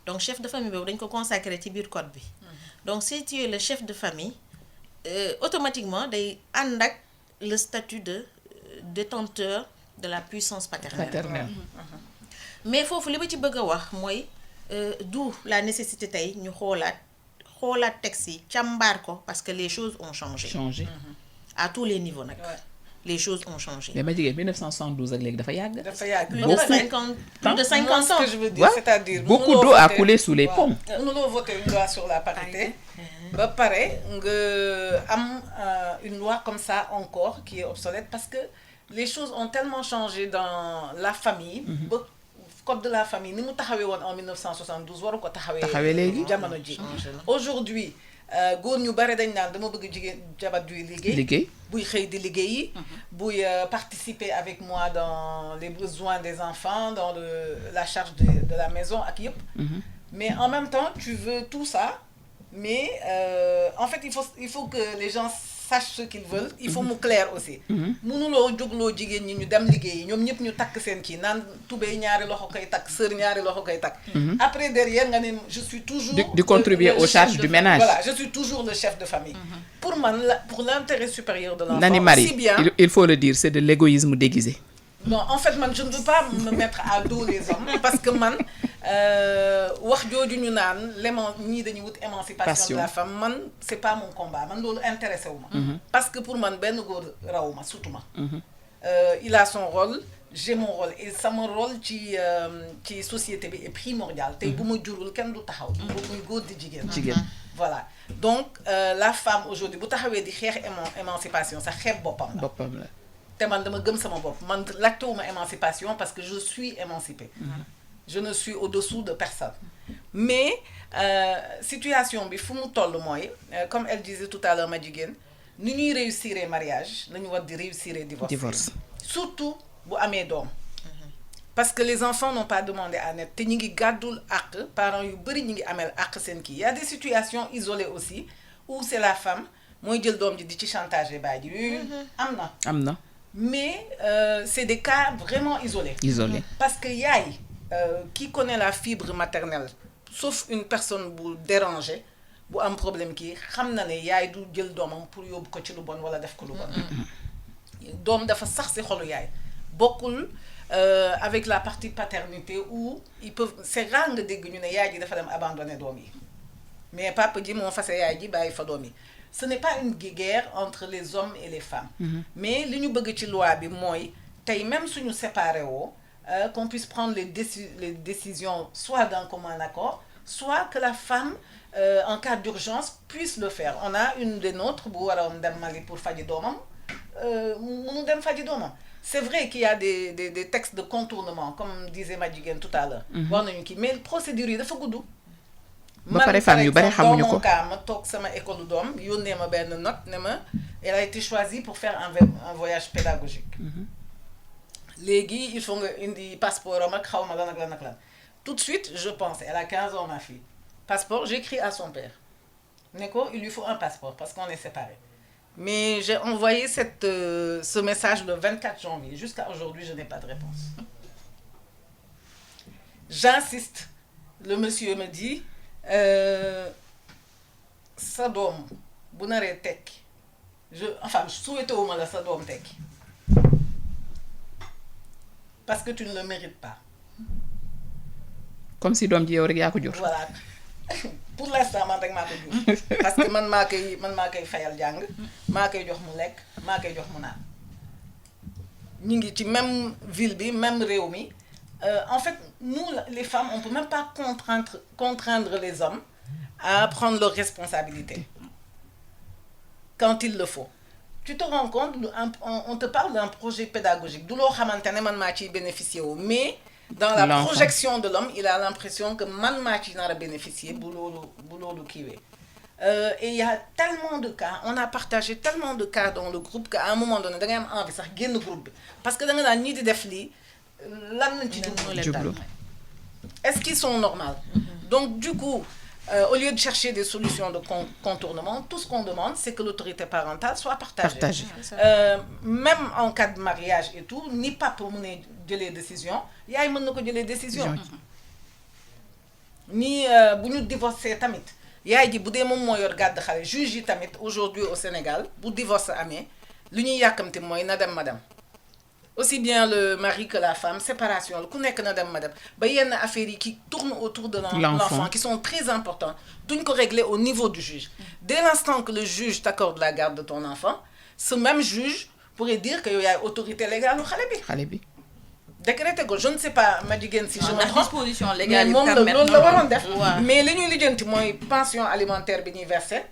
Speaker 4: Donc chef de famille boobu dañ ko consacré ci biir code bi. Donc si tu es le chef de famille automatiquement day ànd ak le statut de détenteur de la puissance paternelle. Mais foofu li ma ci bëgg a wax mooy d'où la nécessité tey ñu xoolaat texte yi càmbaar ko parce que les choses ont changé. À tous les niveaux nag. Les choses ont changé.
Speaker 1: Mais ma jigéen 1972 ak léegi dafa yàgg.
Speaker 4: Plus de 50 ans.
Speaker 3: Ce que je veux dire, c'est-à-dire
Speaker 1: beaucoup d'eau a coulé sous les ponts.
Speaker 3: Mënuloo voter une loi sur la parité. Ba pare nga am une loi comme ça encore qui est obsolète parce que les choses ont tellement changé dans la famille. Ba code de la famille ni mu taxawee woon en 1972 waru ko taxawee léegi jamono ji. Aujourd'hui góor ñu bare dañ naan dama bëgg jigéen jabar juy liggéey buy xëy di liggéeyi buy participer avec moi dans les besoins des enfants dans la charge de la maison ak yëpp mais en même temps tu veux tout ça mais en fait il faut que les gens sachent ce qu'ils veulent il faut mu clair aussi mënuloo jógloo jigéen ñi ñu dem liggéeyi ñoom ñëpp ñu takk seen kii naan tubéy ñaari loxo koy takk sër ñaari loxo koy takk après derrière nga ne je suis toujours
Speaker 1: de contribuer aux charges du ménage.
Speaker 3: Voilà, je suis toujours le chef de famille. Pour moi, pour l'intérêt supérieur de l'enfant,
Speaker 1: Nani Marie,
Speaker 3: si bien...
Speaker 1: il faut le dire, c'est de l'égoïsme déguisé.
Speaker 3: Non, en fait, man, je ne veux pas me mettre à dos les hommes parce que man, wax jooju ñu naan ñii dañuy wut émancipation de la femme, man, c'est pas mon combat. Man, loolu intéressé wu ma. Parce que pour man, benn góor raw ma, surtout ma. Il a son rôle, j'ai mon rôle. Et sama rôle ci société bi est primordial. Tey bu ma jurul kenn du taxaw. Muy góor di jigéen. Voilà. Donc, la femme aujourd'hui, bu taxawee di xeex émancipation, ça xeeb boppam la. Te man dama gëm sama bopp. Man laajtewuma émancipation parce que je suis émancipée. Je ne suis au-dessous de personne. Mais, situation bi fu mu toll mooy, comme elle disait tout à l'heure ma jigéen, ni ñuy réussir mariage, nañu war di réussir divorce. Surtout bu amee doom. Parce que les enfants n'ont pas demandé à naître te ñi ngi gàddul àq parents yu bari ñi ngi amel àq seen kii. Il y a des situations isolées aussi où c'est la femme mooy jël doom ji di ci chantage baay ji am na. Mais c'est des cas vraiment isolés. Parce que yaay qui connaît la fibre maternelle sauf une personne bu dérangée bu am problème kii xam na ne yaay du jël doomam pour yóbbu ko ci lu bon wala def ko lu bon. Doom dafa sax ci xolu yaay bokkul avec la partie paternité où ils peuvent c'est rare nga dégg ñu ne yaay ji dafa dem abandonner doom yi mais papa ji moo fase yaay ji bàyyi fa doom yi. Ce n'est pas une guerre entre les hommes et les femmes. Mais li ñu bëgg ci loi bi mooy tey même suñu séparé woo qu'on puisse prendre les décisions soit d'un commun accord soit que la femme en cas d'urgence puisse le faire. On a une des nôtres bu waroon dem Mali pour faji doomam mu dem faji doomam. C'est vrai qu'il y a des textes de contournement comme disait ma jigéen tout à l'heure. Wax nañu kii mais procédure yi dafa gudd.
Speaker 1: Ba pare femme yu bari xamuñu ko.
Speaker 3: Ma toog sama école doom yónnee ma benn note ne ma elle a été choisie pour faire un voyage pédagogique. Léegi il faut nga indi passeport am ak xaw ma lan ak lan ak lan. Tout de suite je pense elle a 15 ans ma fille. Passeport j'écris à son père. Ne ko il lui faut un passeport parce qu'on est séparés. Mais j'ai envoyé ce message le 24 janvier. Jusqu'à aujourd'hui je n'ai pas de réponse. J'insiste. Le monsieur me dit sa doom bu naree tekki enfin souhaité wu ma la sa doom tekki parce que tu ne le mérites pas.
Speaker 1: Comme si doom ji yow rek yaa ko jur.
Speaker 3: Voilà pour l'instant man rek maa ko jur parce que man maa koy fayal jàng maa koy jox mu lekk maa koy jox mu naan ñu ngi ci même ville bi même réew mi. En fait, nous, les femmes, on ne peut même pas contraindre les hommes à prendre leurs responsabilités quand il le faut. Tu te rends compte, on te parle d'un projet pédagogique. D'où man machi bénéficier. Mais dans la projection de l'homme, il a l'impression que man machi n'a bénéficié. Et il y a tellement de cas, on a partagé tellement de cas dans le groupe qu'à un moment donné, on a envie de faire le groupe. Parce que dans la nuit de défilé, est-ce qu'ils sont normaux? Donc du coup, au lieu de chercher des solutions de contournement, tout ce qu'on demande, c'est que l'autorité parentale soit partagée. Même en cas de mariage et tout, ni pas pour mener jëlee décision yaay mën na ko jëlee décision ni bu ñu divorcé tamit yaay ji bu dee moom moo yor gàdd xale juge yi tamit aujourd'hui au Sénégal bu divorce amee lu ñuy yàkkamti mooy na dem madame aussi bien le mari que la femme séparation la ku nekk na dem madame ba yenn affaires yi qui tournent autour de l'enfant qui sont très importants duñ ko régler au niveau du juge dès l'instant que le juge t'accorde la garde de ton enfant ce même juge pourrait dire que yow yaay autorité légale u xale bi décrété ko je ne sais pas ma jigéen si je me trompe
Speaker 2: disposition légale
Speaker 3: mais moom la loolu la waroon def mais li ñuy lijjanti mooy pension alimentaire bi ñuy versé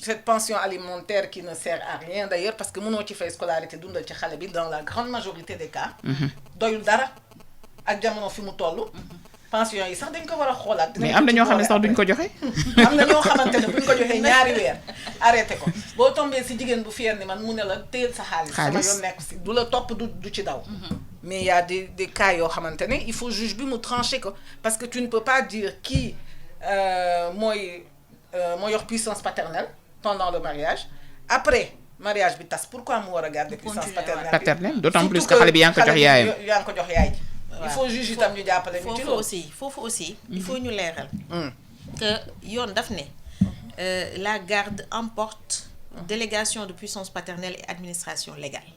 Speaker 3: cette pension alimentaire qui ne sert à rien d'ailleurs parce que mënoo ci fay scolarité dundal ci xale bi dans la grande majorité des cas doyul dara ak jamono fi mu toll pension yi sax dañ ko war a xoolaat
Speaker 1: mais am na ñoo xam ne sax duñ ko joxe
Speaker 3: am na ñoo xamante ne buñ ko joxee ñaari weer arrêté ko boo tombee si jigéen bu fier ni man mu ne la téyel sa xaalis sama yoon nekk si du la topp du ci daw mais il y a des cas yoo xamante ne il faut juge bi mu trancher ko parce que tu ne peux pas dire kii mooy yor puissance paternelle pendant le mariage après mariage bi tas pourquoi mu war a garder puissance paternelle
Speaker 1: d'autant plus que xale bi yaa ngi ko jox yaayam
Speaker 3: yaay ji il faut juge itam ñu jàppale ñu ci loolu
Speaker 4: foofu aussi il faut ñu leeral que yoon daf ne la garde emporte délégation de puissance paternelle et administration légale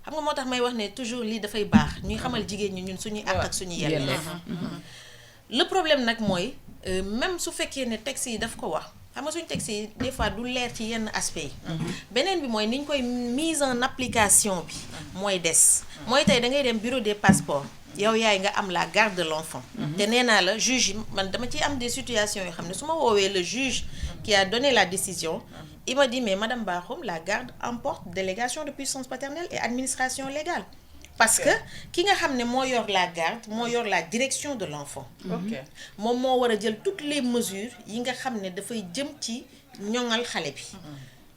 Speaker 4: xam nga moo tax may wax ne toujours lii dafay baax ñuy xamal jigéen ñi ñun suñuy àq ak suñuy yelleef le problème nag mooy même su fekkee ne texte yi daf ko wax xam nga suñu texte yi des fois du leer ci yenn aspect yi beneen bi mooy ni ñu koy mise en application bi mooy des mooy tey da ngay dem bureau des passeports yow yaay nga am la garde de l'enfant te nee naa la juge yi man dama ciy am des situations yoo xam ne su ma woowee le juge qui a donné la décision il m'a dit mais madame Bakhoum la garde emporte délégation de puissance paternelle et administration légale parce que ki nga xam ne moo yor la garde moo yor la direction de l'enfant moom moo war a jël toutes les mesures yi nga xam ne dafay jëm ci ñoŋal xale bi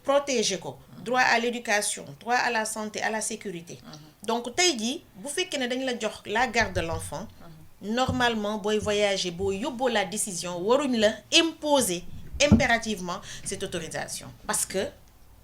Speaker 4: protéger ko droit à l'éducation droit à la santé à la sécurité donc tey jii bu fekkee ne dañ la jox la garde de l'enfant normalement booy voyager boo yóbboo la décision waruñ la imposer impérativement cette autorisation parce que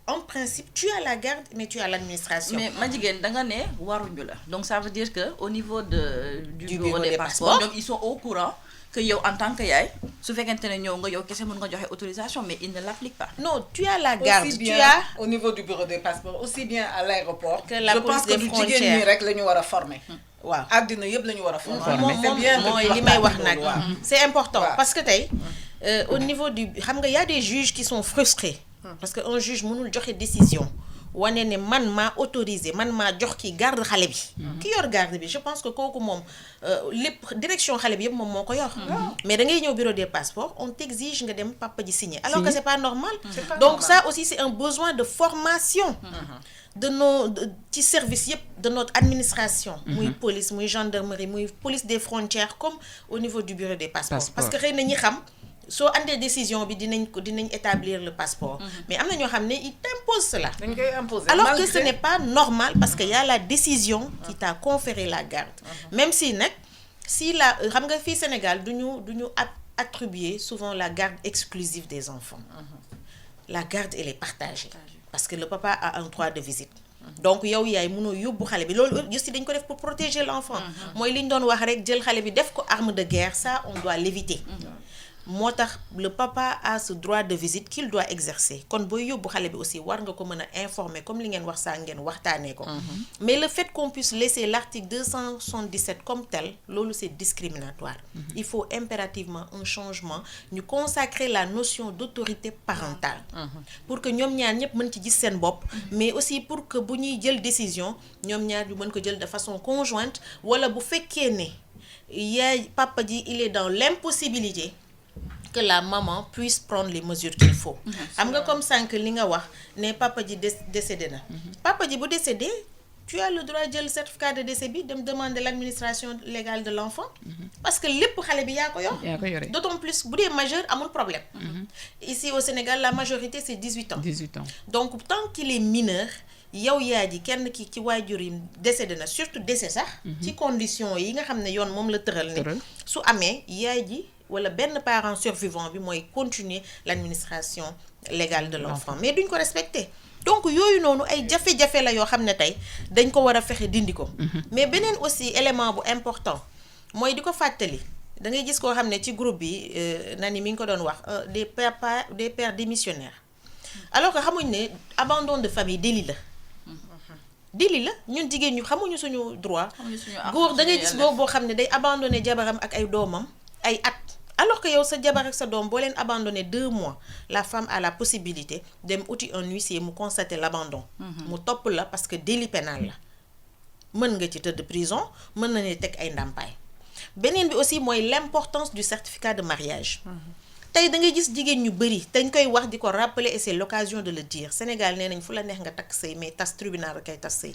Speaker 4: en principe tu as la garde mais tu as l'administration.
Speaker 2: mais ma jigéen da nga ne waruñu la donc ça veut dire que au niveau du bureau des passeports donc ils sont au courant que yow en tant que yaay su fekkente ne ñëw nga yow kese mën nga joxe autorisation mais ils ne l'appliquent pas.
Speaker 4: non tu as la garde
Speaker 3: aussi bien
Speaker 4: tu as
Speaker 3: au niveau du bureau des passeports aussi bien à l'aéroport
Speaker 4: que la police des frontières
Speaker 3: je pense que du jigéen ñi rek la ñu war a former.
Speaker 4: waaw
Speaker 3: àddina yëpp la ñu war a former.
Speaker 4: moom mooy li may wax nag c'est important parce que tey au niveau du xam nga y a des juges qui sont frustrés parce que un juge mënul joxe décision wane ne man maa autorisé man maa jox ki garde xale bi ki yor garde bi je pense que kooku moom lépp direction xale bi yëpp moom moo ko yor mais da ngay ñëw bureau des passeports on t'exige nga dem papa ji signer alors que c'est pas normal donc ça aussi c'est un besoin de formation de nos ci service yëpp de notre administration muy police muy gendarmerie muy police des frontières comme au niveau du bureau des passeports parce que xëy na ñi xam soo andee décision bi dinañ établir le passeport mais am na ñoo xam ne ils t'imposent cela
Speaker 3: dañ koy imposer
Speaker 4: alors que ce n'est pas normal parce que y a la décision qui t'a conféré la garde même si nag si la xam nga fii Sénégal duñu attribuer souvent la garde exclusive des enfants la garde elle est partagée parce que le papa a un droit de visite donc yow yaay mënoo yóbbu xale bi loolu aussi dañ ko def pour protéger l'enfant mooy li ñu doon wax rek jël xale bi def ko arme de guerre ça on doit l'éviter moo tax le papa a ce droit de visite qu'il doit exercer kon booy yóbbu xale bi aussi war nga ko mën a informer comme li ngeen wax saa ngeen waxtaanee ko mais le fait qu'on puisse laisser l'article 277 comme tel loolu c'est discriminatoire il faut impérativement un changement ñu consacrer la notion d'autorité parentale pour que ñoom ñaar ñëpp mën ci gis seen bopp mais aussi pour que bu ñuy jël décision ñoom ñaar ñu mën ko jël de façon conjointe wala bu fekkee ne yaay papa ji il est dans l'impossibilité que la maman puisse prendre les mesures qu'il faut xam nga comme sànq li nga wax ne papa ji décédé na papa ji bu décédé tu as le droit jël certificat de décès bi dem demander l'administration légale de l'enfant parce que lépp xale bi yaa ko yor d'autant plus bu dee majeur amul problème ici au Sénégal la majorité c'est 18 ans donc tant qu'il est mineur yow yaa ji kenn ki ci waajur yi décédé na surtout décès sax ci condition yi nga xam ne yoon moom la tëral ne su amee yaay ji wala benn parent survivant bi mooy continuer l'administration légale de l'enfant mais duñ ko respecter donc yooyu noonu ay jafe-jafe la yoo xam ne tey dañ ko war a fexe dindi ko mais beneen aussi élément bu important mooy di ko fàttali da ngay gis koo xam ne ci groupe bi Nani mi ngi ko doon wax des pères démissionnaires alors que xamuñ ne abandon de famille délit la ñun jigéen ñu xamuñu suñu droit góor da ngay gis góor boo xam ne day abandonné jabaram ak ay doomam ay at alors que yow sa jabar ak sa doom boo leen abandonné 2 mois la femme a la possibilité dem uti un huissier mu constater l'abandon mu topp la parce que délit pénal la mën nga ci tëdd prison mën na ne teg ay ndàmpaay beneen bi aussi mooy l'importance du certificat de mariage tey da ngay gis jigéen ñu bëri dañ koy wax di ko rappeler et c'est l'occasion de le dire Sénégal nee nañ fu la neex nga takk sëy mais tas tribunal rek kay tas sëy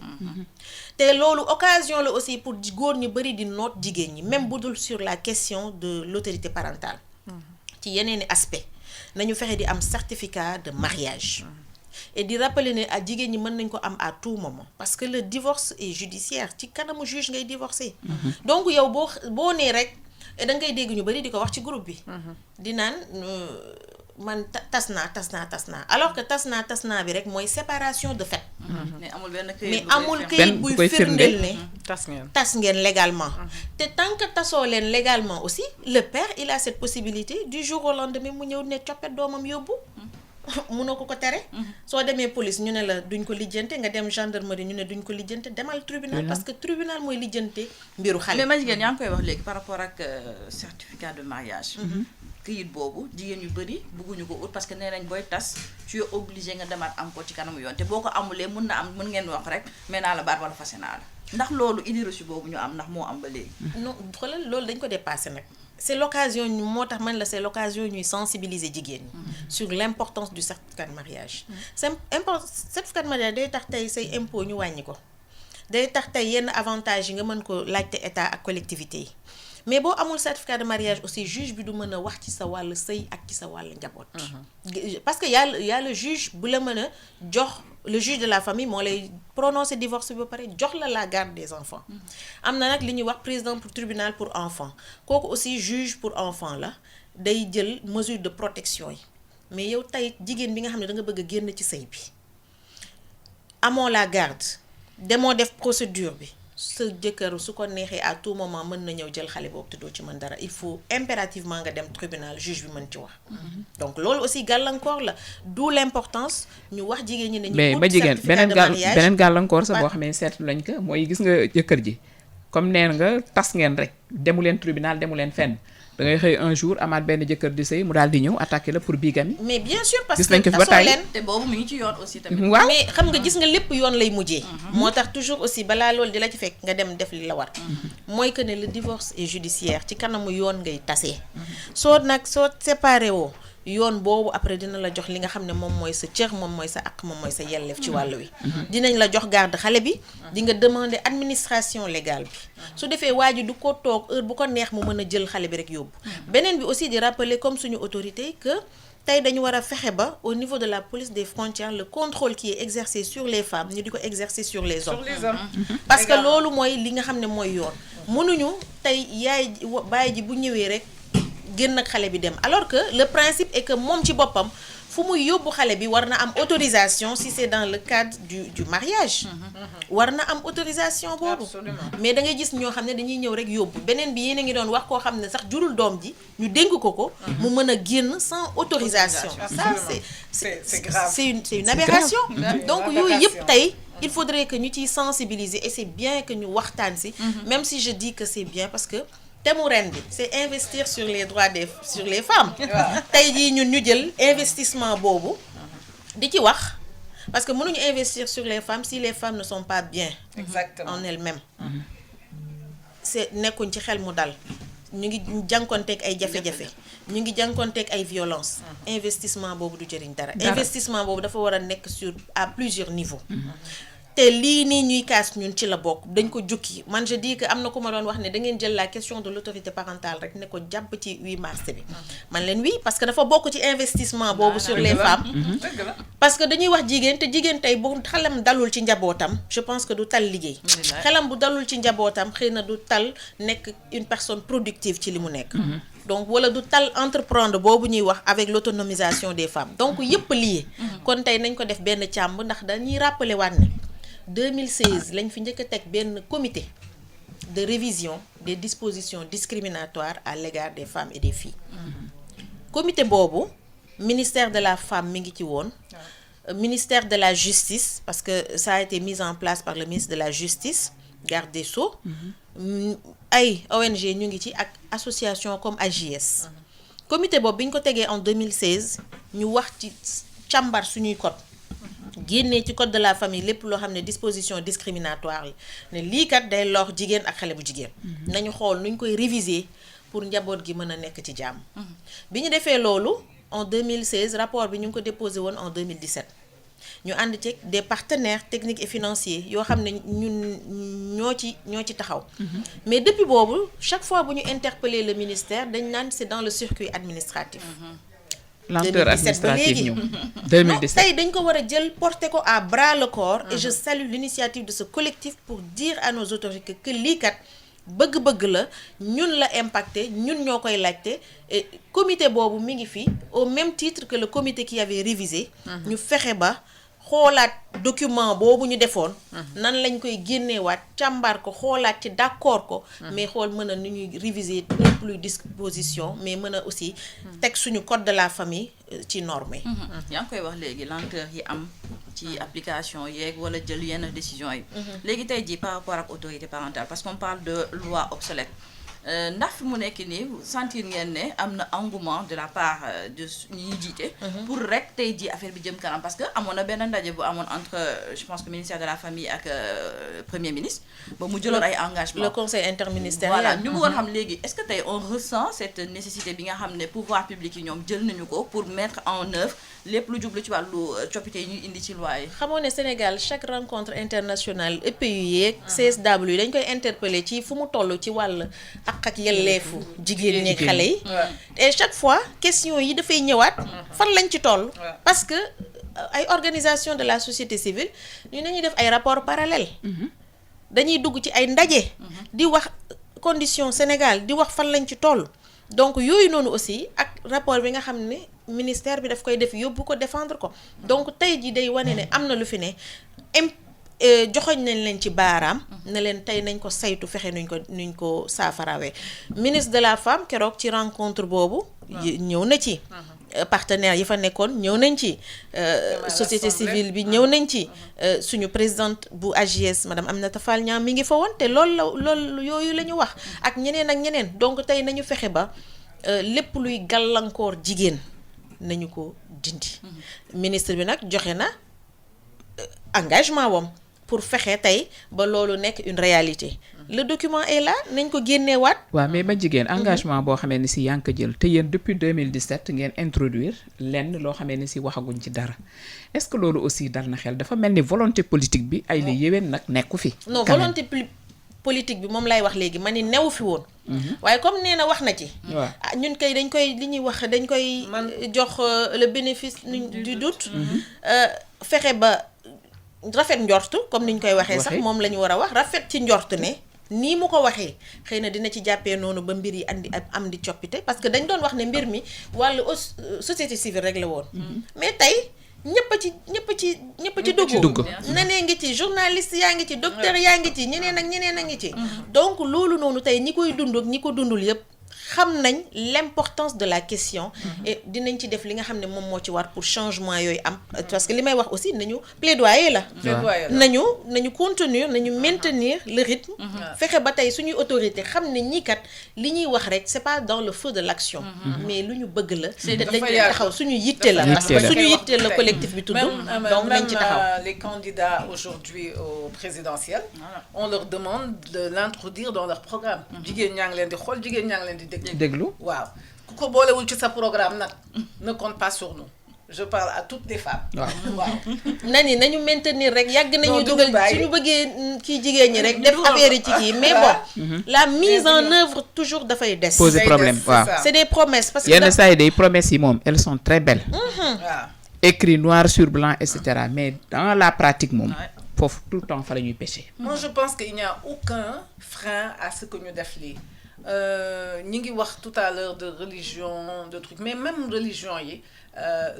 Speaker 4: te loolu occasion la aussi pour góor ñu bëri di noot jigéen ñi même bu dul sur la question de l'autorité parentale ci yeneeni aspect nañu fexe di am certificat de mariage et di rappeler ne ak jigéen ñi mën nañ ko am à tout moment parce que le divorce est judiciaire ci kanamu juge ngay divorcer donc yow boo nee rek da ngay dégg ñu bari di ko wax ci groupe bi di naan man tas naa alors que tas naa bi rek mooy séparation de fait mais amul këyit buy firndeel ne tas ngeen légalement te tant que tasoo leen légalement aussi le père il a cette possibilité du jour au lendemain mu ñëw ne coppet doomam yóbbu mënoo ko tere soo demee police ñu ne la duñ ko lijjante nga dem gendarmerie ñu ne duñ ko lijjante demal tribunal parce que tribunal mooy lijjante mbiru xale
Speaker 2: mais ma jigéen yaa ngi koy wax léegi par rapport ak certificat de mariage këyit boobu jigéen yu bëri bëgguñu ko ut parce que nee nañ booy tas tu es obligé nga demaat am ko ci kanamu yoon te boo ko amulee mën ngeen wax rek mais naa la baat wala fase naa la ndax loolu idée reçue boobu ñu am ndax moo am ba léegi
Speaker 4: non xoolal loolu dañ ko dépassé nag c'est l'occasion moo tax man la c'est l'occasion ñuy sensibiliser jigéen ñi sur l'importance du certificat de mariage certificat de mariage day tax tey say impôt ñu wàññi ko day tax tey yenn avantages yi nga mën ko laajte état ak collectivité yi mais boo amul certificat de mariage aussi juge bi du mën a wax ci sa wàll sëy ak ci sa wàll njaboot parce que y a le juge bu la mën a jox le juge de la famille moo lay prononcer divorce bi ba pare jox la garde des enfants am na nag li ñuy wax président pour tribunal pour enfants kooku aussi juge pour enfants la day jël mesure de protection yi mais yow tey jigéen bi nga xam ne da nga bëgg a génn ci sëy bi amoo la garde demoo def procédure bi sa jëkkër su ko neexee à tout moment mën na ñëw jël xale boobu te doo ci mën dara il faut impérativement nga dem tribunal juge bi mën ci wax donc loolu aussi gàllankoor la d'où l'importance ñu wax jigéen ñi ne ñu
Speaker 1: mais ba jigéen beneen gàllankoor sa boo xam ne seetlu lañ ko mooy gis nga jëkkër ji comme neen nga tas ngeen rek demu leen tribunal demu leen fenn da ngay xëy un jour amaat benn jëkkër di sëy mu daal di ñëw attaquer la pour bigamie
Speaker 4: mais bien sûr parce
Speaker 1: gis nañ ko fi ba
Speaker 4: tasoo
Speaker 1: tey
Speaker 4: leen
Speaker 2: te boobu mi ngi ci yoon aussi tamit
Speaker 1: waaw
Speaker 4: mais xam nga gis nga lépp yoon lay mujjee moo tax toujours aussi balaa loolu di la ci fekk nga dem def li la war mooy que ne le divorce est judiciaire ci kanamu yoon ngay tasee soo séparé woo yoon boobu après dina la jox li nga xam ne moom mooy sa cër moom mooy sa àq moom mooy sa yelleef ci wàll wi dinañ la jox garde xale bi di nga demander administration légale bi su defee waa ji du ko toog heure bu ko neex mu mën a jël xale bi rek yóbbu beneen bi aussi di rappeler comme suñu autorité que tey dañu war a fexe ba au niveau de la police des frontières le contrôle qui est exercé sur les femmes ñu di ko exercer sur les hommes parce que loolu mooy li nga xam ne mooy yoon mënuñu tey baay ji bu ñëwee rek génn ak xale bi dem alors que le principe est que moom ci boppam fu muy yóbbu xale bi war na am autorisation si c'est dans le cadre du mariage war na am autorisation boobu mais da ngay gis ñoo xam ne dañuy ñëw rek yóbbu beneen bi yéen a ngi doon wax koo xam ne sax jurul doom ji ñu dénk ko mu mën a génn sans autorisation ça c'est grave c'est une aberration donc yooyu yëpp tey il faudrait que ñu ciy sensibiliser et c'est bien que ñu waxtaan si même si je dis que c'est bien parce que te mu ren bi c'est investir sur les droits sur les femmes tey jii ñun ñu jël investissement boobu di ci wax parce que mënuñu investir sur les femmes si les femmes ne sont pas bien exactement en elles-mêmes c'est nekkuñ ci xel mu dal ñu ngi jànkonteeg ay jafe-jafe ñu ngi jànkonteeg ay violence investissement boobu du jëriñ dara investissement boobu dafa war a nekk à plusieurs niveaux te lii nii ñuy kaas ñun ci la bokk dañ ko jukki man je dis que am na ku ma doon wax ne da ngeen jël la question de l'autorité parentale rek ne ko jàpp ci 8 mars bi man leen oui parce que dafa bokk ci investissement boobu sur les femmes parce que dañuy wax jigéen te jigéen tey bu xelam dalul ci njabootam je pense que du tal liggéey xelam bu dalul ci njabootam xëy na du tal nekk une personne productive ci li mu nekk donc wala du tal entreprendre boobu ñuy wax avec l'autonomisation des femmes donc yëpp lié kon tey nañ ko def benn càmb ndax dañuy rappeler waat ne 2016 lañ fi njëkk a teg benn comité de révision des dispositions discriminatoires à l'égard des femmes et des filles comité boobu ministère de la femme mi ngi ci woon ministère de la justice parce que ça a été mis en place par le ministre de la justice garde des Sceaux ay ONG ñu ngi ci ak association comme AJS comité boobu bi ñu ko tegee en 2016 ñu wax ci càmbar suñuy code génnee ci code de la famille lépp loo xam ne disposition discriminatoire la ne lii kat day lor jigéen ak xale bu jigéen nañu xool nuñ koy réviser pour njaboot gi mën a nekk ci jàmm bi ñu defee loolu en 2016 rapport bi ñu ngi ko déposé woon en 2017 ñu ànd ci des partenaires techniques et financiers yoo xam ne ñun ñoo ci taxaw mais depuis boobu chaque fois bu ñu interpeller le ministère dañ naan c'est dans le circuit administratif
Speaker 1: lenteur
Speaker 4: 2017 ba
Speaker 1: administrative
Speaker 4: léegi
Speaker 1: ñëw
Speaker 4: non
Speaker 1: 2017
Speaker 4: tey dañ ko war a jël porter ko à bras le corps et je salue l'initiative de ce collectif pour dire à nos autorités que lii kat bëgg-bëgg la ñun la impacté ñun ñoo koy laajte et comité boobu mi ngi fi au même titre que le comité qui avait révisé ñu fexe ba xoolaat document boobu ñu defoon nan lañ koy génneewaat càmbar ko xoolaat ci d'accord ko mais xool mën a nu ñuy réviser lépp luy disposition mais mën a aussi teg suñu code de la famille ci norme yi
Speaker 2: yaa ngi koy wax léegi lenteur yi am ci application yeeg wala jël yenn décision yi léegi tey jii par rapport ak autorité parentale parce qu'on parle de loi obsolète ndax fi mu nekk nii sentir ngeen ne am na engouement de la part de ñi jiite pour rek tey jii affaire bi jëm kanam parce que amoon na benn ndaje bu amoon entre je pense que ministère de la famille ak premier ministre ba mu jëloon ay engagement
Speaker 4: le conseil interministériel
Speaker 2: voilà ñu bëggoon xam léegi est-ce que tey on ressent cette nécessité bi nga xam ne pouvoir public yi ñoom jël nañu ko pour mettre en œuvre lépp lu jublu ci wàllu coppite yi ñuy indi ci loi yi
Speaker 4: xamoo ne Sénégal chaque rencontre internationale EPU yeeg CSW dañ koy interpeller ci fu mu toll ci wàll ak yelleefu jigéen ñi xale yi et chaque fois question yi dafay ñëwaat fan lañ ci toll parce que ay organisation de la société civile ñu nañuy def ay rapports parallèles dañuy dugg ci ay ndaje di wax condition Sénégal di wax fan lañ ci toll donc yooyu noonu aussi ak rapport bi nga xam ne ministère bi daf koy def yóbbu ko défendre ko donc tey ji day wane ne am na lu fi ne joxoñ nañ leen ci baaraam ne leen tey nañ ko saytu fexe nuñ ko saafarawee ministre de la femme keroog ci rencontre boobu ñëw na ci partenaires yi fa nekkoon ñëw nañ ci société civile bi ñëw nañ ci suñu présidente bu AJS madame Aminata Fall Niang mi ngi fa woon te loolu yooyu la ñu wax ak ñeneen donc tey nañu fexe ba lépp luy gàllankoor jigéen nañu ko dindi ministre bi nag joxe na engagement wam pour fexe tey ba loolu nekk une réalité le document est là nañ ko génneewaat.
Speaker 1: waaw mais ma jigéen engagement boo xamee ni si yaa ngi ko jël te yéen depuis 2017 ngeen introduire lenn loo xamee ni si waxaguñ ci dara est-ce que loolu aussi dal na xel dafa mel ni volonté politique bi ay la yéwén nag nekku fi.
Speaker 4: non volonté politique bi moom lay wax léegi ma ni new fi woon. waaye comme nee na wax na ci. waaw ñun kay dañ koy li ñuy wax dañ koy. jox le bénéfice du doute. fexe ba rafet njort comme ni ñu koy waxee sax moom la ñu war a wax rafet ci njort ne. nii mu ko waxee xëy na dina ci jàppee noonu ba mbir yi am di coppite parce que dañ doon wax ne mbir mi wàllu société civile rek la woon. mais tey ñëpp ci dugg. nenee ngi ci journaliste yaa ngi ci docteur yaa ngi ci ñeneen a ngi ci. donc loolu noonu tey ñi koy dund ak ñi ko dundul yëpp xam nañ l'importance de la question. et dinañ ci def li nga xam ne moom moo ci war pour changement yooyu am. parce que li may wax aussi nañu plaidoyer la. nañu contenir nañu maintenir le rythme. fexe ba tey suñuy autorité xam ne ñii kat li ñuy wax rek c'est pas dans le feu de l'action. mais lu ñu bëgg la. te dañ ci taxaw suñu yitte la. parce que suñu yitte la collectif bi tudd. donc nañ ci taxaw
Speaker 3: les candidats aujourd'hui au présidentiel. on leur demande de l'introduire dans leur programme. jigéen ñaa ngi leen di xool jigéen ñaa ngi leen di
Speaker 1: déglu
Speaker 3: waaw ku ko boolewul ci sa programme nag ne compte pas sur nous je parle à toutes les femmes. waaw
Speaker 4: nañu maintenir rek yàgg nañu dugal suñu bëggee kii jigéen ñi rek def affaire yi ci kii mais bon la mise en œuvre toujours dafay des.
Speaker 1: poser problème waaw
Speaker 4: c'est des promesses. parce que
Speaker 1: yenn saa yi day promesses yi moom elles sont très belles. écrit noir sur blanc et cetera mais dans la pratique moom. foofu tout le temps fa la ñuy pêcher.
Speaker 3: moi je pense qu'il n'y a aucun frein à ce que ñu def lii. ñi ngi wax tout à l'heure de religion de trucs mais même religion yi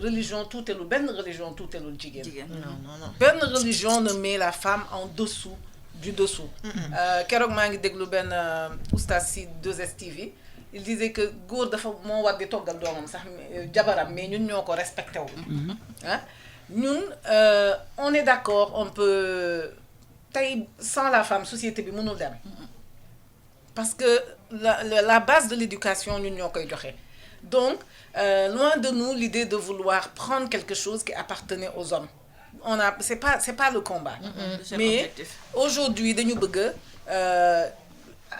Speaker 3: religion tuuteelu benn religion tuuteelul jigéen.
Speaker 4: non.
Speaker 3: benn religion ne met la femme en dessous du dessous. keroog maa ngi déglu benn oustaz si 2STV il disait que góor dafa moo war di toggal doomam sax jabaram mais ñun ñoo ko respecté wu. ah ñun on est d'accord on peut tey sans la femme société bi mënul dem. parce que la base de l'éducation ñun ñoo koy joxe donc loin de nous l'idée de vouloir prendre quelque chose qui appartenait aux hommes c'est pas le combat. Mais aujourd'hui dañu bëgg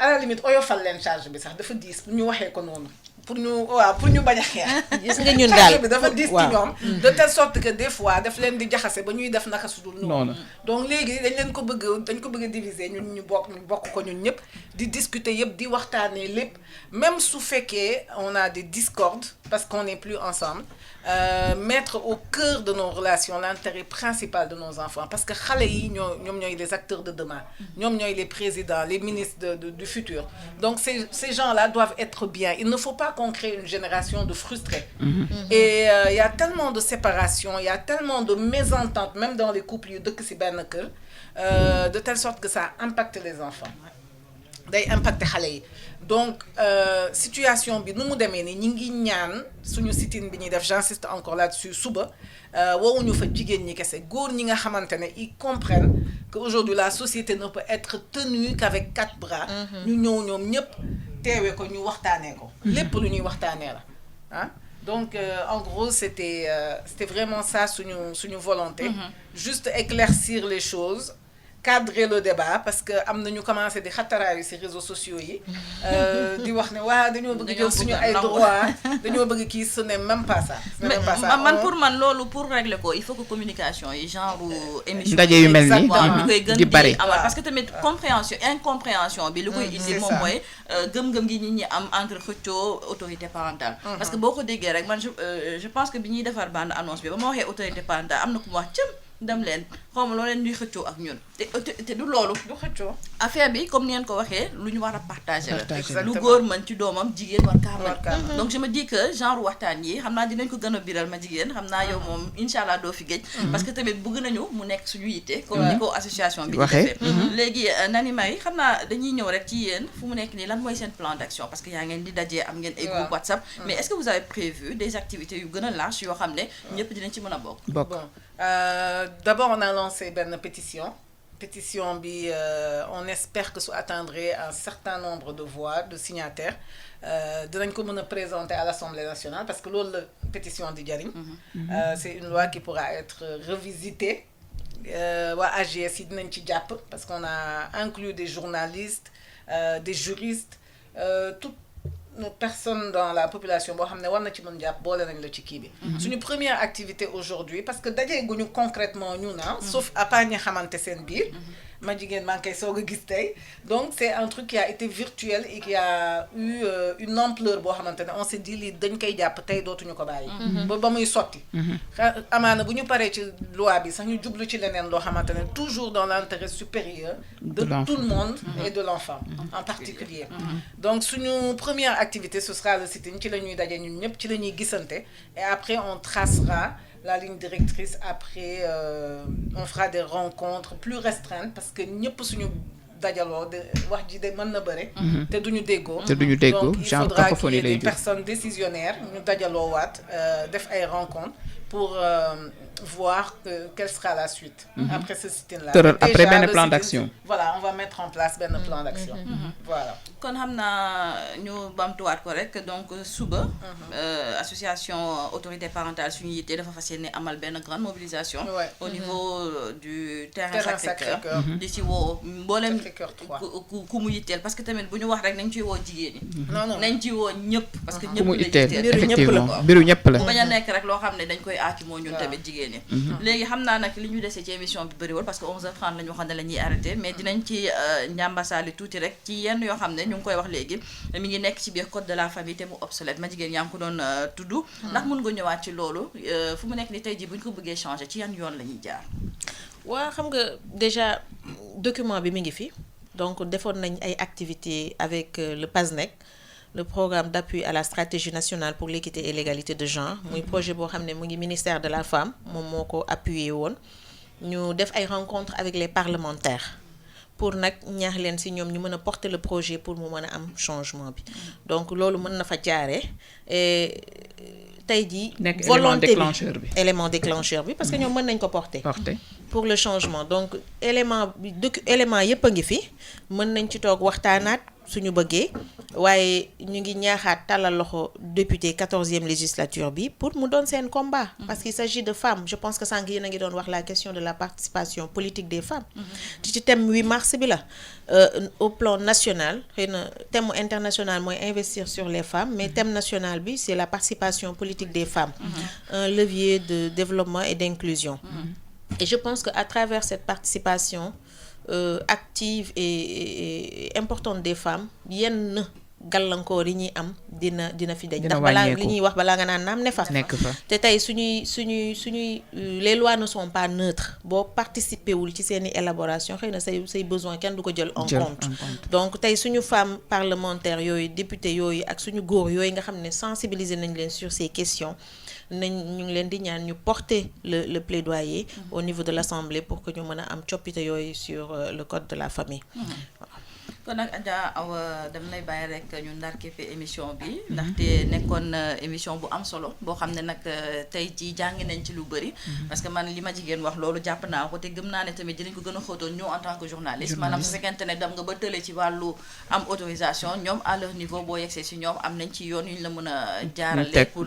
Speaker 3: à la limite oyofal leen charge bi sax dafa diis pour ñu waxee ko noonu pour ñu bañ a xeex.
Speaker 4: gis nga ñun daal
Speaker 3: bi dafa diis ci ñoom. de telle sorte que des fois daf leen di jaxase ba ñuy def naka sudul noonu. donc léegi dañ ko bëgg a diviser ñun ñu bokk ko ñun ñëpp di discuter yëpp di waxtaanee lépp même su fekkee on a des discordes parce qu'on n'est plus ensemble. Mettre au cœur de nos relations l'intérêt principal de nos enfants parce que xale yi ñoom ñooy les acteurs de demain ñoom ñooy les présidents les ministres du futur donc ces gens-là doivent être bien il ne faut pas qu'on crée une génération de frustrés. Et il y a tellement de séparation il y a tellement de mésententes même dans les couples yu dëkk ci benn kër de telle sorte que ça impacte les enfants day impacter xale yi donc situation bi nu mu demee ni ñi ngi ñaan suñu sit-in bi ñuy def j'insiste encore là-dessus suba wowuñu fa jigéen ñi kese góor ñi nga xamante ne ils comprennent que aujourd'hui la société ne peut être tenue qu'avec 4 bras ñu ñëw ñoom ñëpp teewee ko ñu waxtaanee ko lépp lu ñuy waxtaanee la ah donc en gros c'était vraiment ça suñu volonté juste éclaircir les choses cadrer le débat parce que am na ñu commencé di xataraayu ci réseaux sociaux yi di wax ne waa dañoo bëgg jël suñu ay droits dañoo bëgg kii ce n'est même pas ça.
Speaker 2: man pour man loolu pour régler ko il faut que communication yi genre émission
Speaker 1: ndaje yu mel nii
Speaker 2: ñu koy gën
Speaker 1: di bari
Speaker 2: amal parce que tamit incompréhension bi lu koy indi moom mooy gëm-gëm gi nit ñi am entre xëccoo autorité parentale parce que boo ko déggee rek man je pense que bi ñuy defar bande annonce bi ba ma waxee autorité parentale am na ku ma wax cëm dem leen xaw ma loo leen ñuy xëccoo ak ñun te du loolu
Speaker 3: du xëccoo
Speaker 2: affaire bi comme ni ngeen ko waxee lu ñu war a partager la lu góor mën ci doomam jigéen war kaa mën donc je me dis que genre waxtaan yi xam naa dinañ ko gën a biral ma jigéen xam naa yow moom incha allah doo fi géej parce que tamit bëgg nañu mu nekk suñu yitte comme ni ko association bi di defee léegi Nani Marie xam naa dañuy ñëw rek ci yéen fu mu nekk nii lan mooy seen plan d'action parce que yaa ngeen di dajee am ngeen ay groupe WhatsApp mais est-ce que vous avez prévu des activités yu gën a large yoo xam ne ñëpp dinañ ci mën a bokk.
Speaker 3: D'abord on a lancé une pétition bi on espère que ça atteindrait un certain nombre de voix de signataires dinañ ko mën a présenter à l'Assemblée nationale parce que loolu la pétition di jariñ c'est une loi qui pourra être revisitée waa AGS yi dinañ ci jàpp parce qu'on a inclus des journalistes des juristes toutes personnes dans la population boo xam ne war na ci mën jàpp boole nañ la ci kii bi suñu première activité aujourd'hui parce que dajee guñu concrètement ñu na sauf à part ñi xamante seen biir ma jigéen maa ngi koy soog a gis tey donc c'est un truc qui a été virtuel et qui a eu une ampleur boo xamante ne on s'est dit lii dañ koy jàpp tey dootuñu ko bàyyi ba muy sotti amaana bu ñu paree ci loi bi sax ñu jublu ci leneen loo xamante ne toujours dans l'intérêt supérieur de tout le monde et de l'enfant en particulier donc suñu première activité ce sera le sit-in ci la ñuy daje ñun ñëpp ci la ñuy gisante et après on tracera la ligne directrice après on fera des rencontres plus restreintes parce que ñëpp suñu dajaloo de wax ji de mën na bëre te duñu déggoo donc il faudra qu'il y ait des personnes décisionnaires ñu dajaloo waat def ay rencontres pour voir quelle sera la suite après ce sit-in-là
Speaker 1: après benn plan d'action
Speaker 3: voilà on va mettre en place benn plan d'action voilà
Speaker 2: kon xam naa ñu bamtuwaat ko rek donc suba association autorité parentale suñu yitte dafa fas yéene amal benn grande mobilisation au niveau du terrain Sacré-Cœur di ci woo mboolem ku mu yitteel parce que tamit bu ñu wax rek nañ ciy woo jigéen ñi nañ ci woo ñëpp parce que ñëpp la yitteel
Speaker 1: effectivement mbiru ñëpp la
Speaker 2: bu bañ a nekk rek loo xam ne dañ koy aaki moo ñun tamit jigéen ñi léegi xam naa nag li ñu desee ci émission bi bëriwul parce que 11h30 la ñu xam ne la ñuy arrêté mais dinañ ci njàmbasaali tuuti rek ci yenn yoo xam ne ñu ngi koy wax léegi mi ngi nekk ci biir code de la famille te mu obsolète ma jigéen yaa ngi ko doon tudd ndax mun nga ñëwaat ci loolu fu mu nekk ni tey jii bu ñu ko bëggee changer ci yan yoon la ñuy jaar
Speaker 4: waa xam nga déjà document bi mi ngi fi donc defoon nañ ay activités avec le PASNEC, le programme d'appui à la stratégie nationale pour l'équité et l'égalité de genre. muy projet boo xam ne mu ngi ministère de la femme moom moo ko appuyé woon. ñu def ay rencontres avec les parlementaires pour nag ñaax leen ci ñoom ñu mën a porter le projet pour mu mën a am changement bi. donc loolu mën na fa jaaree tey jii. volonté bi élément déclencheur bi parce que ñoom mën nañ ko porter. pour le changement donc élément yépp a ngi fi mën nañ ci toog waxtaanaat suñu bëggee waaye ñu ngi ñaaxaat tàllal loxo député 14e législature bi pour mu doon seen combat. parce qu'il s'agit de femmes. je pense que sànq yéen a ngi doon wax la question de la participation politique des femmes. ci thème 8 mars bi la au plan national xëy na thème international mooy investir sur les femmes mais thème national bi c'est la participation politique des femmes. un levier de développement et d'inclusion. Et je pense qu'à travers cette participation active et importante des femmes yenn gàllankoor yi ñuy am dina fi dañ ndax balaa li ñuy wax balaa nga naan naam ne fa te tey suñuy les lois ne sont pas neutres boo participer wul ci seeni élaboration xëy na say besoin kenn du ko jël en compte donc tey suñu femme parlementaire yooyu député yooyu ak suñu góor yooyu nga xam ne sensibiliser nañ leen sur ces questions ñu ngi leen di ñaan ñu porter le plaidoyer au niveau de l'Assemblée pour que ñu mën a am coppite yooyu sur le code de la famille.
Speaker 2: kon nag Adja Awa dama lay bàyyi rek ñu ndar képp émission bi ndaxte nekkoon émission bu am solo boo xam ne nag tey jii jàngi nañ ci lu bëri parce que man li ma jigéen wax loolu jàpp naa ko te gëm naa ne tamit dinañ ko gën a xóotoon ñoo en tant que journaliste maanaam su fekkente ne dem nga ba tële ci wàllu am autorisation ñoom à leur niveau boo yegsee si ñoom am nañ ci yoon yu ñu la mën a jaarale pour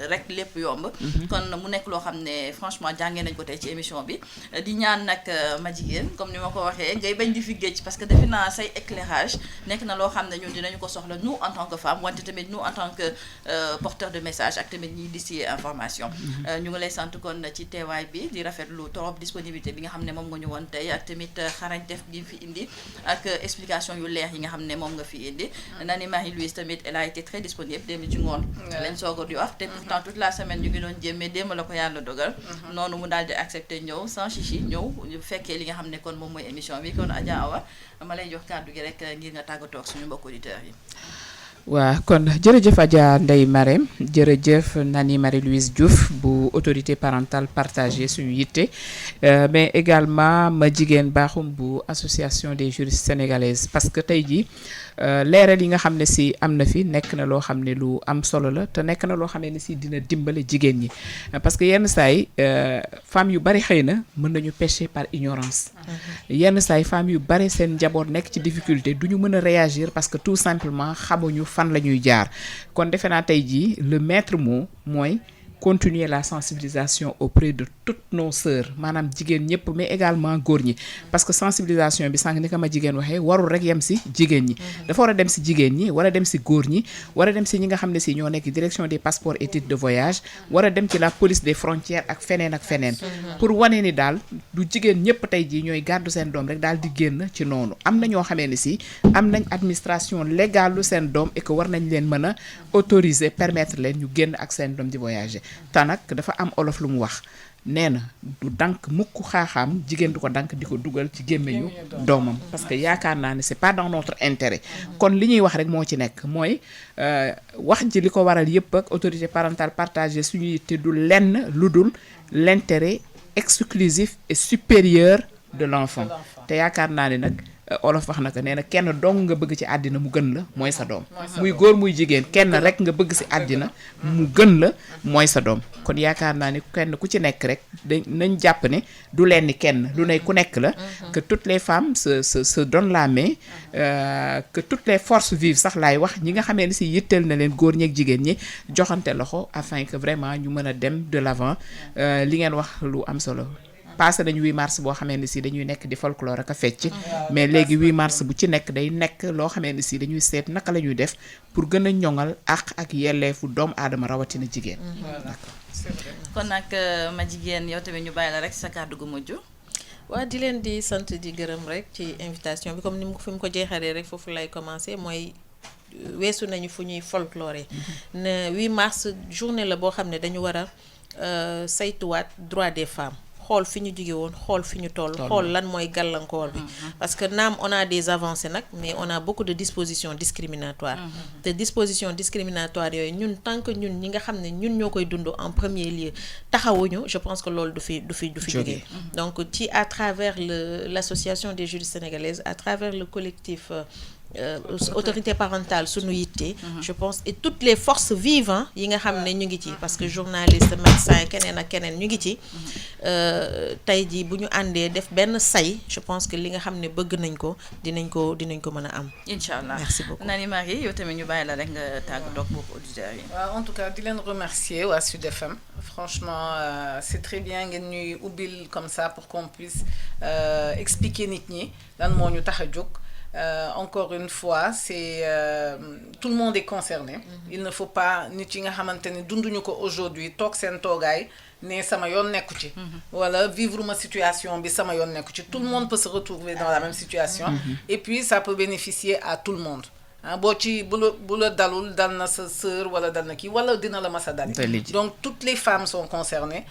Speaker 2: rek lépp yomb kon mu nekk loo xam ne franchement jàngee nañ ko tey ci émission bi di ñaan nag ma jigéen comme ni ma ko waxee ngay bañ di fi géej parce que defe naa say éclairage nekk na loo xam ne ñun dinañu ko soxla nous en tant que femme wante tamit nous en tant que porteur de message ak tamit ñiy disi information ñu ngi lay sant kon ci teewaay bi di rafetlu trop disponibilité bi nga xam ne moom nga ñu woon tey ak tamit xarañtef gi fi indi ak explication yu leer yi nga xam ne moom nga fi indi Nani Marie-Louise tamit elle a été très disponible démb ci ngoon leen soogo di wax te pourtant toute la semaine ñu ngi doon jémmee démb la ko yàlla dogal noonu mu daal di accepté ñëw sans chichi ñëw fekkee li nga xam ne kon moom mooy émission bi kon Adja Awa ma lay jox kàddu gi rek ngir nga tàggatoo ak suñu mbokk auditeurs yi.
Speaker 1: waaw kon jërëjëf Adja Ndeye Marème jërëjëf Nani Marie-Louise Diouf bu autorité parentale partagée suñu yitte mais également ma jigéen baaxum bu association des juristes sénégalaises parce que tey jii leeral yi nga xam ne si am na fi nekk na loo xam ne lu am solo la te nekk na loo xam ne si dina dimbale jigéen ñi parce que yenn saay femmes yu bari xëy na mën nañu pécher par ignorance yenn saay femmes yu bari seen njaboot nekk ci difficulté du ñu mën a réagir parce que tout simplement xamuñu fan la ñuy jaar kon defe naa tey jii le maître mot mooy continuer la sensibilisation auprès de toutes nos sœurs maanaam jigéen ñëpp mais également góor ñi parce que sensibilisation bi sànq ni ko ma jigéen waxee warul rek yem si jigéen ñi dafa war a dem si jigéen ñi war a dem si góor ñi war a dem si ñi nga xam ne si ñoo nekk direction des passeports et titres de voyage war a dem ci la police des frontières ak feneen pour wane ni daal du jigéen ñëpp tey jii ñooy gàddu seen doom rek daal di génn ci noonu am na ñoo xamee ne si am nañ administration légale lu seen doom et que war nañ leen mën a autoriser permettre leen ñu génn ak seen doom di voyager te nag dafa am olof lu mu wax nee na du dank mukk xaaxaam jigéen du ko dank di ko dugal ci gémmiñu doomam parce que yaakaar naa ne c'est pas dans notre intérêt kon li ñuy wax rek moo ci nekk mooy wax ji li ko waral yëpp ak autorité parentale partagée suñu yitte du lenn lu dul l'intérêt exclusif et supérieur de l'enfant te yaakaar naa ne nag olof wax na ko nee na kenn dong nga bëgg ci àddina mu gën la mooy sa doom muy góor muy jigéen kenn rek nga bëgg ci àddina mu gën la mooy sa doom kon yaakaar naa ni kenn ku ci nekk rek nañ jàpp ne du leen ni kenn lu ne ku nekk la que toutes les femmes se donnent la main que toutes les forces vives sax laay wax ñi nga xamee ni si yitteel na leen góor ñi ak jigéen ñi joxante loxo afin que vraiment ñu mën a dem de l'avant li ngeen wax lu am solo passé nañu 8 mars boo xamee ne si dañuy nekk di folklore ak a fecc mais léegi 8 mars bu ci nekk day nekk loo xamee ne si dañuy seet naka la ñuy def pour gën a ñoŋal àq ak yelleefu doomu aadama rawatina jigéen.
Speaker 2: kon nag ma jigéen yow tamit ñu bàyyi la rek sa kàddu gu mujj.
Speaker 4: waa di leen di sant di gërëm rek ci invitation bi comme ni mu fi mu ko jeexalee rek foofu lay commencer mooy weesu nañu fu ñuy folklore. ne 8 mars journée la boo xam ne dañu war a saytuwaat droit des femmes. xool fi ñu jóge woon xool fi ñu toll xool lan mooy gàllankoor bi parce que naam on a des avancées nag mais on a beaucoup de dispositions discriminatoires te dispositions discriminatoires yooyu ñun tant que ñun ñi nga xam ne ñun ñoo koy dund en premier lieu taxawuñu je pense que loolu du fi jógee donc ci à travers l'association des juristes sénégalaises à travers le collectif autorité parentale sunu yitte je pense et toutes les forces vives yi nga xam ne ñu ngi ci parce que journaliste médecin keneen ak keneen ñu ngi ci tey jii bu ñu àndee def benn say je pense que li nga xam ne bëgg nañ ko dinañ ko mën a am
Speaker 2: incha allah
Speaker 4: merci beaucoup
Speaker 2: Nani Marie yow tamit ñu bàyyi la rek nga tàggatoo ak mbokku auditeurs yi.
Speaker 3: waaw en tout cas di leen remercier waa Sud FM franchement c'est très bien ngeen ñuy ubbil comme ça pour qu'on puisse expliquer nit ñi lan moo ñu tax a jóg. Encore une fois, tout le monde est concerné. Il ne faut pas nit yi nga xamanteni dunduñu ko aujourd'hui tok sen togay né sama yoon nekku ci wala vivre ma situation bi sama yoon nekku ci tout le monde peut se retrouver dans la même situation et puis ça peut bénéficier à tout le monde. Boo ci bu la dalul dal na sa sœur wala dal na kii wala dina la masa dali donc toutes les femmes sont concernées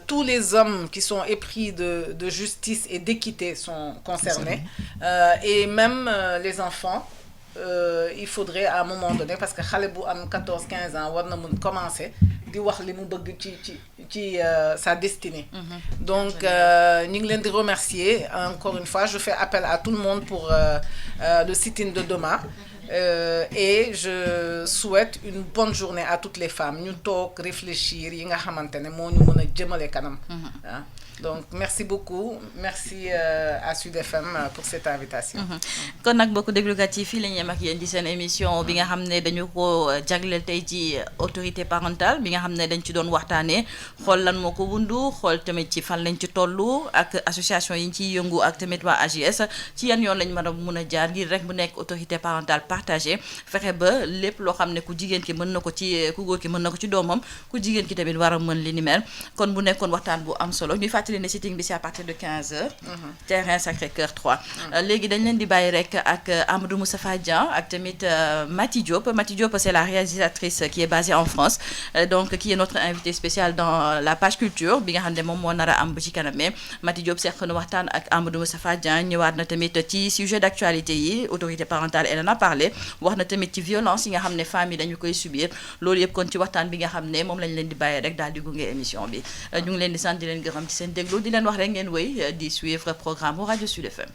Speaker 3: tous les hommes qui sont épris de justice et d'équité sont concernés et même les enfants il faudrait à un moment donné parce que xale bu am 14-15 ans war na mun commencer di wax li mu bëgg ci sa destinée donc ñu ngi leen di remercier encore une fois je fais appel à tout le monde pour le sit-in de demain et je souhaite une bonne journée à toutes les femmes ñu toog réfléchir yi nga xamante ne moo ñu mën a jëmale kanam donc merci beaucoup merci à Sud FM pour cette invitation.
Speaker 2: kon nag bokk déglukat yi fii la ñu yem ak yéen ci seen émission bi nga xam ne dañu ko jagleel tey ci autorité parentale bi nga xam ne dañ ci doon waxtaanee xool lan moo ko wundu xool tamit ci fan lañ ci tollu ak association yi ñu ciy yëngu ak tamit waa AJS ci yan yoon lañ mën a mun a jaar ngir rek bu nekk autorité parentale partagée fexe ba lépp loo xam ne ku jigéen ki mën na ko ci ku góor ki mën na ko ci doomam ku jigéen ki tamit war a mën li ni mel kon bu nekkoon waxtaan bu am solo ñuy fàttali ne sitting bi c'est à partir de 15h terrain Sacré-Cœur 3 léegi dañ leen di bàyyi rek ak Amadou Moustapha Dian ak tamit Mati Diop c'est la réalisatrice qui est basée en France donc qui est notre invitée spéciale dans la page culture bi nga xam ne moom moo nar a am bu ci kanamee Mati Diop seq na waxtaan ak Amadou Moustapha Dian ñëwaat na tamit ci sujet d'actualité yi autorité parentale elle en a parlé wax na tamit ci violence yi nga xam ne femmes yi dañu koy subir loolu yëpp kon ci waxtaan bi nga xam ne moom lañ leen di bàyyi rek daal di gunge émission bi ñu ngi leen di sant di leen gërëm ci seen déglu di leen wax rek ngeen wéy di suivre programme Radio Sud FM